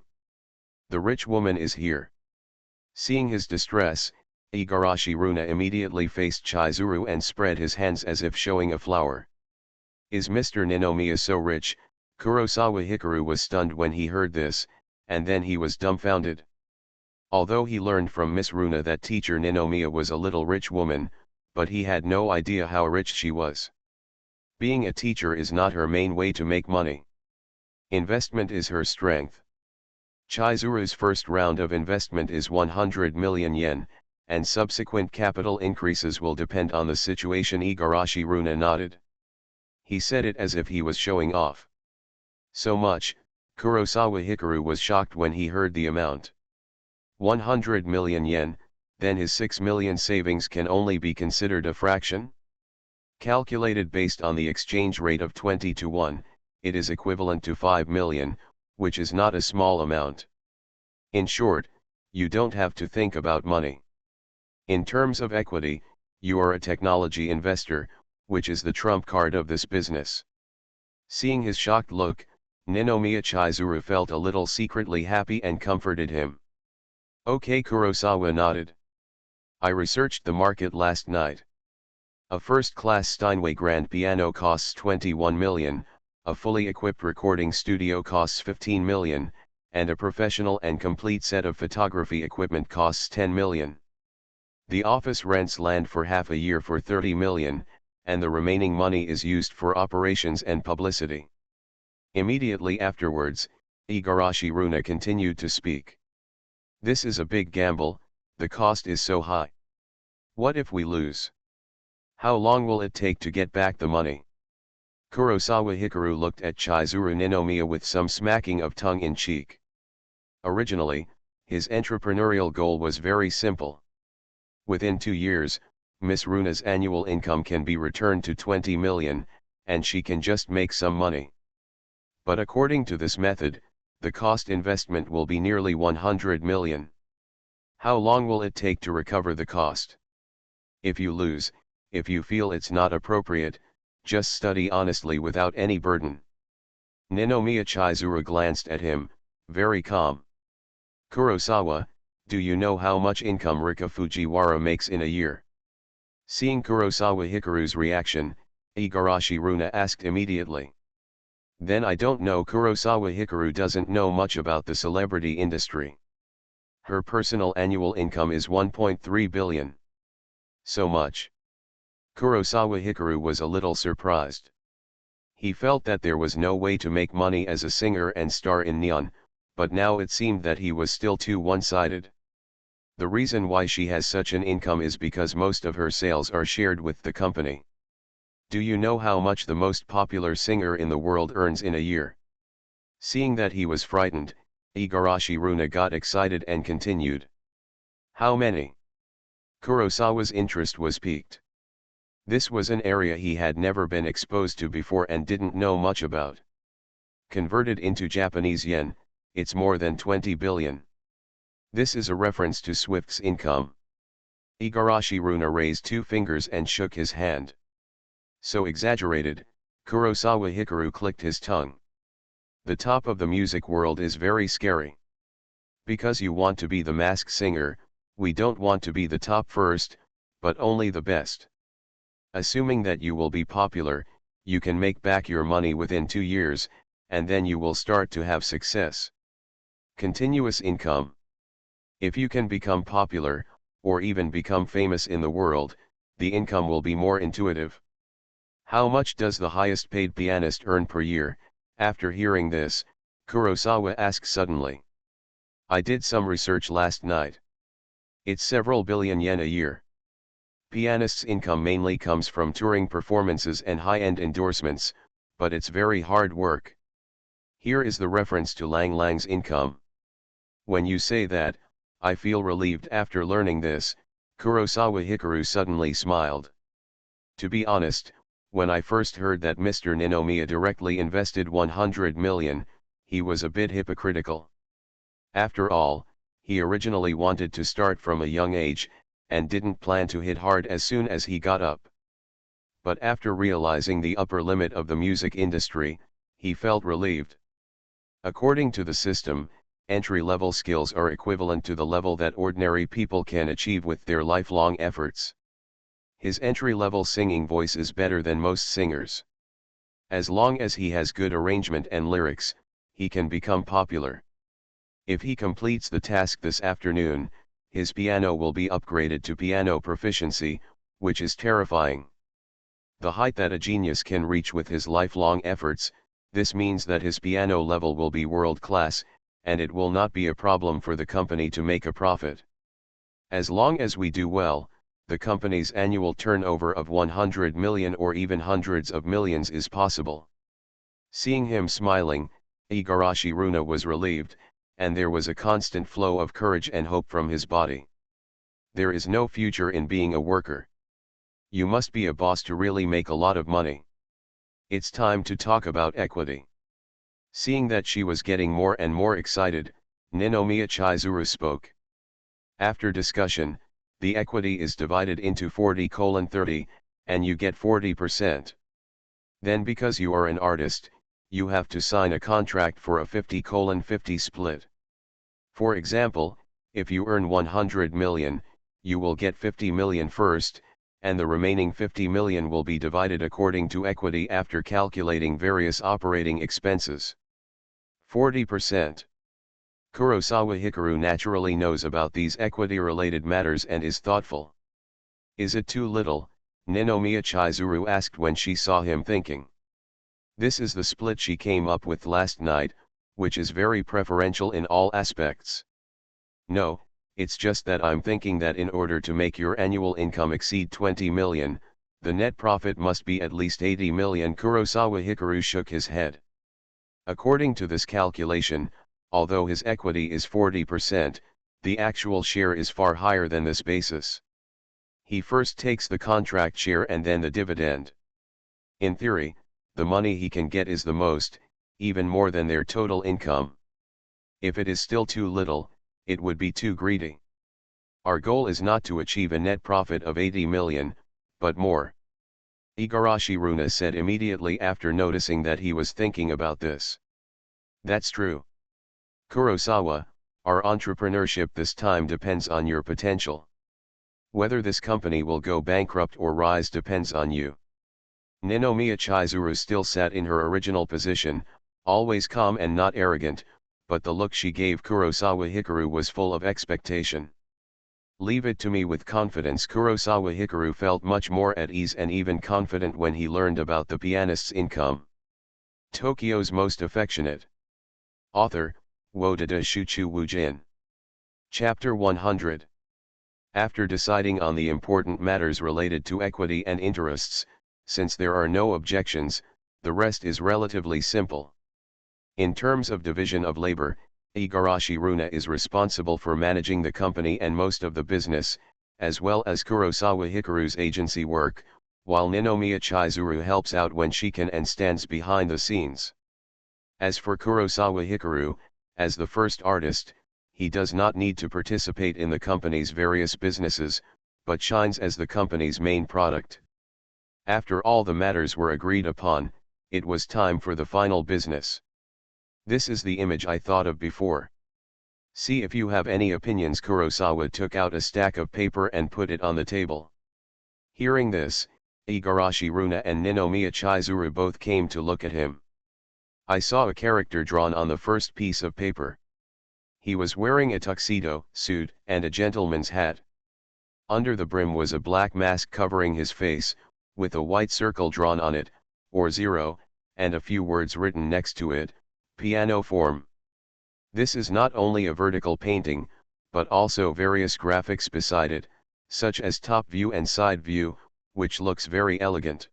The rich woman is here. Seeing his distress, Igarashi Runa immediately faced Chizuru and spread his hands as if showing a flower. Is Mr. Ninomiya so rich? Kurosawa Hikaru was stunned when he heard this, and then he was dumbfounded. Although he learned from Miss Runa that teacher Ninomiya was a little rich woman, but he had no idea how rich she was. Being a teacher is not her main way to make money. Investment is her strength. Chizuru's first round of investment is 100 million yen, and subsequent capital increases will depend on the situation. Igarashi Runa nodded. He said it as if he was showing off. So much, Kurosawa Hikaru was shocked when he heard the amount. 100 million yen, then his 6 million savings can only be considered a fraction? Calculated based on the exchange rate of 20 to 1, it is equivalent to 5 million, which is not a small amount. In short, you don't have to think about money. In terms of equity, you are a technology investor, which is the trump card of this business. Seeing his shocked look, Ninomiya Chizuru felt a little secretly happy and comforted him. Okay, Kurosawa nodded. I researched the market last night. A first-class Steinway grand piano costs 21 million, a fully equipped recording studio costs 15 million, and a professional and complete set of photography equipment costs 10 million. The office rents land for half a year for 30 million, and the remaining money is used for operations and publicity. Immediately afterwards, Igarashi Runa continued to speak. This is a big gamble, the cost is so high. What if we lose? How long will it take to get back the money? Kurosawa Hikaru looked at Chizuru Ninomiya with some smacking of tongue in cheek. Originally, his entrepreneurial goal was very simple. Within 2 years, Miss Runa's annual income can be returned to 20 million, and she can just make some money. But according to this method, the cost investment will be nearly 100 million. How long will it take to recover the cost? If you lose, if you feel it's not appropriate, just study honestly without any burden. Ninomiya Chizuru glanced at him, very calm. Kurosawa, do you know how much income Rika Fujiwara makes in a year? Seeing Kurosawa Hikaru's reaction, Igarashi Runa asked immediately. Then I don't know. Kurosawa Hikaru doesn't know much about the celebrity industry. Her personal annual income is 1.3 billion. So much? Kurosawa Hikaru was a little surprised. He felt that there was no way to make money as a singer and star in neon, but now it seemed that he was still too one-sided. The reason why she has such an income is because most of her sales are shared with the company. Do you know how much the most popular singer in the world earns in a year? Seeing that he was frightened, Igarashi Runa got excited and continued. How many? Kurosawa's interest was piqued. This was an area he had never been exposed to before and didn't know much about. Converted into Japanese yen, it's more than 20 billion. This is a reference to Swift's income. Igarashi Runa raised 2 fingers and shook his hand. So exaggerated, Kurosawa Hikaru clicked his tongue. The top of the music world is very scary. Because you want to be the masked singer, we don't want to be the top first, but only the best. Assuming that you will be popular, you can make back your money within 2 years, and then you will start to have success. Continuous income. If you can become popular, or even become famous in the world, the income will be more intuitive. How much does the highest paid pianist earn per year? After hearing this, Kurosawa asked suddenly. I did some research last night. It's several billion yen a year. Pianists' income mainly comes from touring performances and high-end endorsements, but it's very hard work. Here is the reference to Lang Lang's income. When you say that, I feel relieved after learning this, Kurosawa Hikaru suddenly smiled. To be honest, when I first heard that Mr. Ninomiya directly invested 100 million, he was a bit hypocritical. After all, he originally wanted to start from a young age, and didn't plan to hit hard as soon as he got up. But after realizing the upper limit of the music industry, he felt relieved. According to the system, entry-level skills are equivalent to the level that ordinary people can achieve with their lifelong efforts. His entry-level singing voice is better than most singers. As long as he has good arrangement and lyrics, he can become popular. If he completes the task this afternoon, his piano will be upgraded to piano proficiency, which is terrifying. The height that a genius can reach with his lifelong efforts, this means that his piano level will be world-class, and it will not be a problem for the company to make a profit. As long as we do well, the company's annual turnover of 100 million or even hundreds of millions is possible. Seeing him smiling, Igarashi Runa was relieved, and there was a constant flow of courage and hope from his body. There is no future in being a worker. You must be a boss to really make a lot of money. It's time to talk about equity. Seeing that she was getting more and more excited, Ninomiya Chizuru spoke. After discussion, the equity is divided into 40:30, and you get 40%. Then because you are an artist, you have to sign a contract for a 50:50 split. For example, if you earn 100 million, you will get 50 million first, and the remaining 50 million will be divided according to equity after calculating various operating expenses. 40%. Kurosawa Hikaru naturally knows about these equity-related matters and is thoughtful. Is it too little? Ninomiya Chizuru asked when she saw him thinking. This is the split she came up with last night, which is very preferential in all aspects. No, it's just that I'm thinking that in order to make your annual income exceed 20 million, the net profit must be at least 80 million. Kurosawa Hikaru shook his head. According to this calculation, although his equity is 40%, the actual share is far higher than this basis. He first takes the contract share and then the dividend. In theory, the money he can get is the most, even more than their total income. If it is still too little, it would be too greedy. Our goal is not to achieve a net profit of 80 million, but more. Igarashi Runa said immediately after noticing that he was thinking about this. That's true. Kurosawa, our entrepreneurship this time depends on your potential. Whether this company will go bankrupt or rise depends on you. Ninomiya Chizuru still sat in her original position, always calm and not arrogant, but the look she gave Kurosawa Hikaru was full of expectation. Leave it to me with confidence. Kurosawa Hikaru felt much more at ease and even confident when he learned about the pianist's income. Tokyo's Most Affectionate. Author, Wodada Shuchu Wujin. Chapter 100. After deciding on the important matters related to equity and interests, since there are no objections, the rest is relatively simple. In terms of division of labor, Igarashi Runa is responsible for managing the company and most of the business, as well as Kurosawa Hikaru's agency work, while Ninomiya Chizuru helps out when she can and stands behind the scenes. As for Kurosawa Hikaru, as the first artist, he does not need to participate in the company's various businesses, but shines as the company's main product. After all the matters were agreed upon, it was time for the final business. This is the image I thought of before. See if you have any opinions. Kurosawa took out a stack of paper and put it on the table. Hearing this, Igarashi Runa and Ninomiya Chizuru both came to look at him. I saw a character drawn on the first piece of paper. He was wearing a tuxedo suit and a gentleman's hat. Under the brim was a black mask covering his face, with a white circle drawn on it, or 0, and a few words written next to it, piano form. This is not only a vertical painting, but also various graphics beside it, such as top view and side view, which looks very elegant.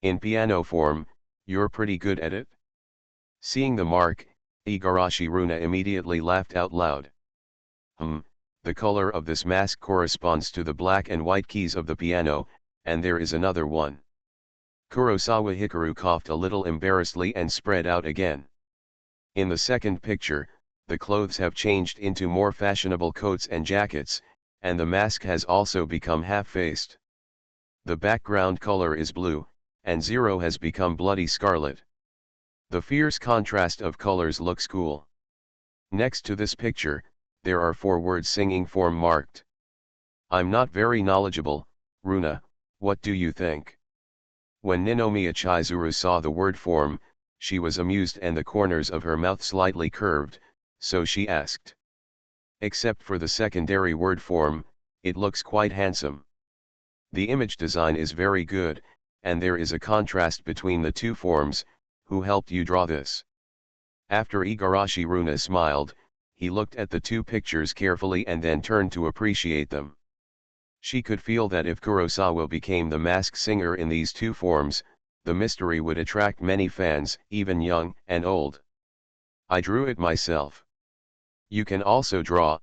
In piano form, you're pretty good at it? Seeing the mark, Igarashi Runa immediately laughed out loud. The color of this mask corresponds to the black and white keys of the piano, and there is another one. Kurosawa Hikaru coughed a little embarrassedly and spread out again. In the second picture, the clothes have changed into more fashionable coats and jackets, and the mask has also become half-faced. The background color is blue, and Zero has become bloody scarlet. The fierce contrast of colors looks cool. Next to this picture, there are 4 words singing form marked. I'm not very knowledgeable, Runa, what do you think? When Ninomiya Chizuru saw the word form, she was amused and the corners of her mouth slightly curved, so she asked. Except for the secondary word form, it looks quite handsome. The image design is very good, and there is a contrast between the 2 forms. Who helped you draw this? After Igarashi Runa smiled, he looked at the 2 pictures carefully and then turned to appreciate them. She could feel that if Kurosawa became the masked singer in these 2 forms, the mystery would attract many fans, even young and old. I drew it myself. You can also draw.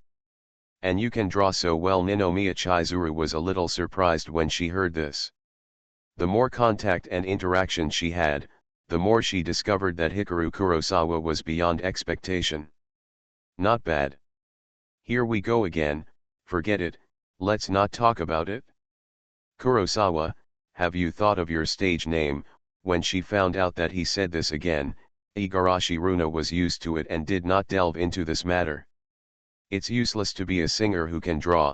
And you can draw so well. Ninomiya Chizuru was a little surprised when she heard this. The more contact and interaction she had, the more she discovered that Hikaru Kurosawa was beyond expectation. Not bad. Here we go again, forget it, let's not talk about it. Kurosawa, have you thought of your stage name? When she found out that he said this again, Igarashi Runa was used to it and did not delve into this matter. It's useless to be a singer who can draw.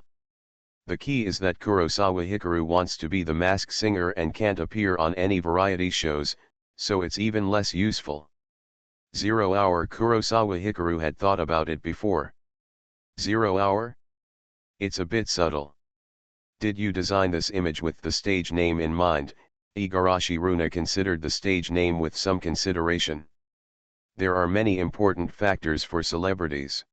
The key is that Kurosawa Hikaru wants to be the masked singer and can't appear on any variety shows, so it's even less useful. 0 Hour Kurosawa Hikaru had thought about it before. 0 Hour? It's a bit subtle. Did you design this image with the stage name in mind? Igarashi Runa considered the stage name with some consideration. There are many important factors for celebrities.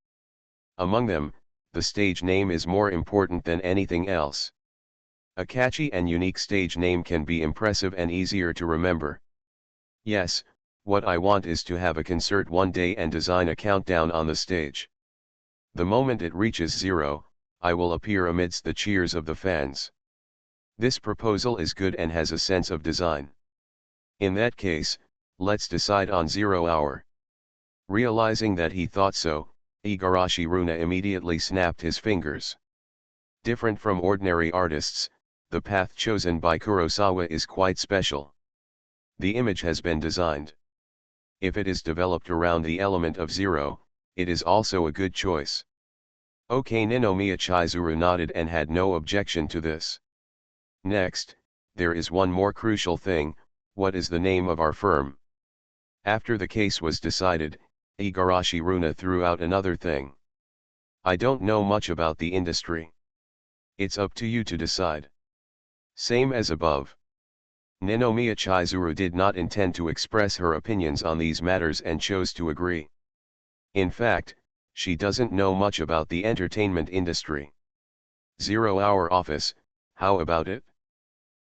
Among them, the stage name is more important than anything else. A catchy and unique stage name can be impressive and easier to remember. Yes, what I want is to have a concert one day and design a countdown on the stage. The moment it reaches 0, I will appear amidst the cheers of the fans. This proposal is good and has a sense of design. In that case, let's decide on 0 Hour. Realizing that he thought so, Igarashi Runa immediately snapped his fingers. Different from ordinary artists, the path chosen by Kurosawa is quite special. The image has been designed. If it is developed around the element of 0, it is also a good choice. Okay, Ninomiya Chizuru nodded and had no objection to this. Next, there is one more crucial thing, what is the name of our firm? After the case was decided, Igarashi Runa threw out another thing. I don't know much about the industry. It's up to you to decide. Same as above. Ninomiya Chizuru did not intend to express her opinions on these matters and chose to agree. In fact, she doesn't know much about the entertainment industry. 0 Hour office, how about it?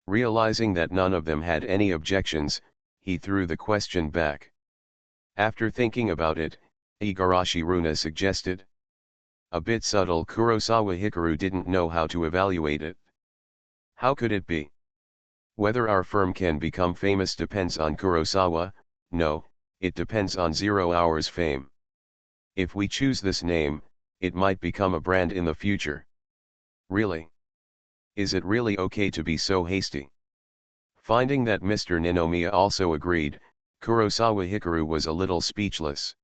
Realizing that none of them had any objections, he threw the question back. After thinking about it, Igarashi Runa suggested. A bit subtle. Kurosawa Hikaru didn't know how to evaluate it. How could it be? Whether our firm can become famous depends on Kurosawa. No, it depends on 0 Hour's fame. If we choose this name, it might become a brand in the future. Really? Is it really okay to be so hasty? Finding that Mr. Ninomiya also agreed, Kurosawa Hikaru was a little speechless.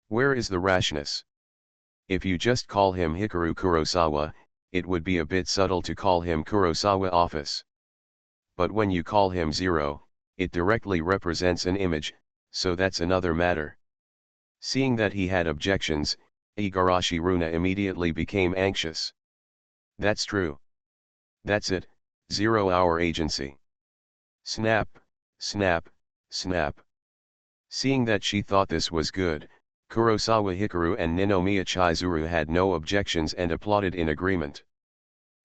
Where is the rashness? If you just call him Hikaru Kurosawa, it would be a bit subtle to call him Kurosawa Office. But when you call him 0, it directly represents an image, so that's another matter. Seeing that he had objections, Igarashi Runa immediately became anxious. That's true. That's it, 0 Hour agency. Snap, snap, snap. Seeing that she thought this was good, Kurosawa Hikaru and Ninomiya Chizuru had no objections and applauded in agreement.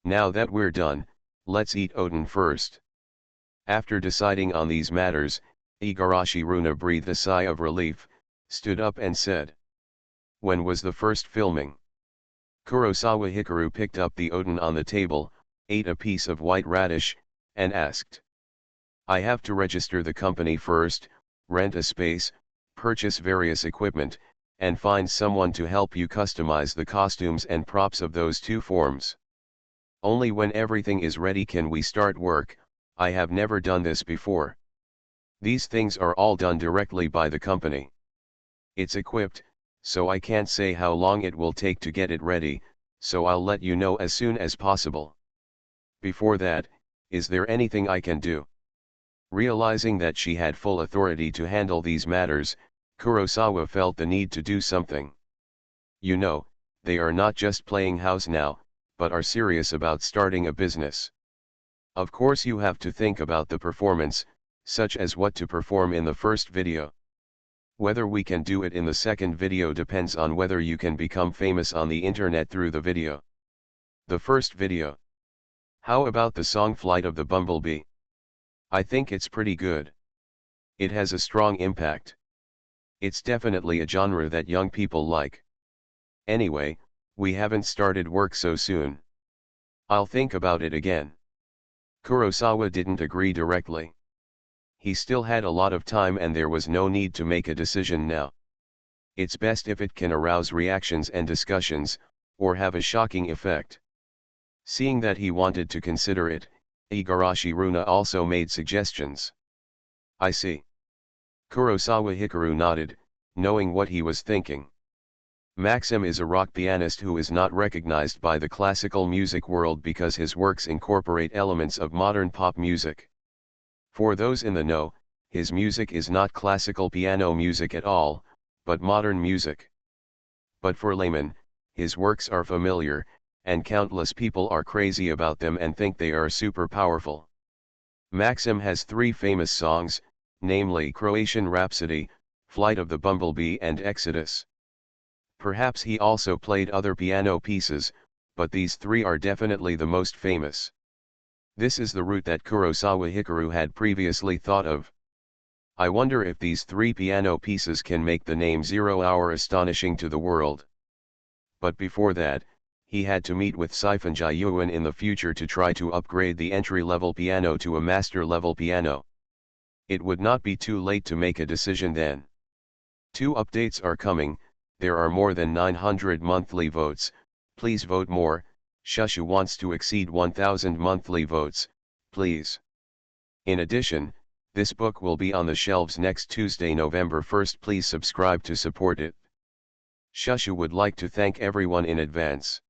Now that we're done, let's eat Odin first. After deciding on these matters, Igarashi Runa breathed a sigh of relief, stood up and said, "When was the first filming?" Kurosawa Hikaru picked up the Odin on the table, ate a piece of white radish, and asked, "I have to register the company first, rent a space, purchase various equipment, and find someone to help you customize the costumes and props of those two forms. Only when everything is ready can we start work. I have never done this before. These things are all done directly by the company. It's equipped, so I can't say how long it will take to get it ready, so I'll let you know as soon as possible. Before that, is there anything I can do?" Realizing that she had full authority to handle these matters, Kurosawa felt the need to do something. You know, they are not just playing house now, but are serious about starting a business. Of course you have to think about the performance, such as what to perform in the first video. Whether we can do it in the second video depends on whether you can become famous on the internet through the video. The first video. How about the song Flight of the Bumblebee? I think it's pretty good. It has a strong impact. It's definitely a genre that young people like. Anyway, we haven't started work so soon. I'll think about it again. Kurosawa didn't agree directly. He still had a lot of time and there was no need to make a decision now. It's best if it can arouse reactions and discussions, or have a shocking effect. Seeing that he wanted to consider it, Igarashi Runa also made suggestions. I see. Kurosawa Hikaru nodded, knowing what he was thinking. Maxim is a rock pianist who is not recognized by the classical music world because his works incorporate elements of modern pop music. For those in the know, his music is not classical piano music at all, but modern music. But for laymen, his works are familiar, and countless people are crazy about them and think they are super powerful. Maxim has three famous songs, namely Croatian Rhapsody, Flight of the Bumblebee and Exodus. Perhaps he also played other piano pieces, but these three are definitely the most famous. This is the route that Kurosawa Hikaru had previously thought of. I wonder if these three piano pieces can make the name 0 Hour astonishing to the world. But before that, he had to meet with Siphon Jiyuan in the future to try to upgrade the entry-level piano to a master-level piano. It would not be too late to make a decision then. 2 updates are coming. There are more than 900 monthly votes. Please vote more. Shushu wants to exceed 1000 monthly votes, please. In addition, this book will be on the shelves next Tuesday, November 1st. Please subscribe to support it. Shushu would like to thank everyone in advance.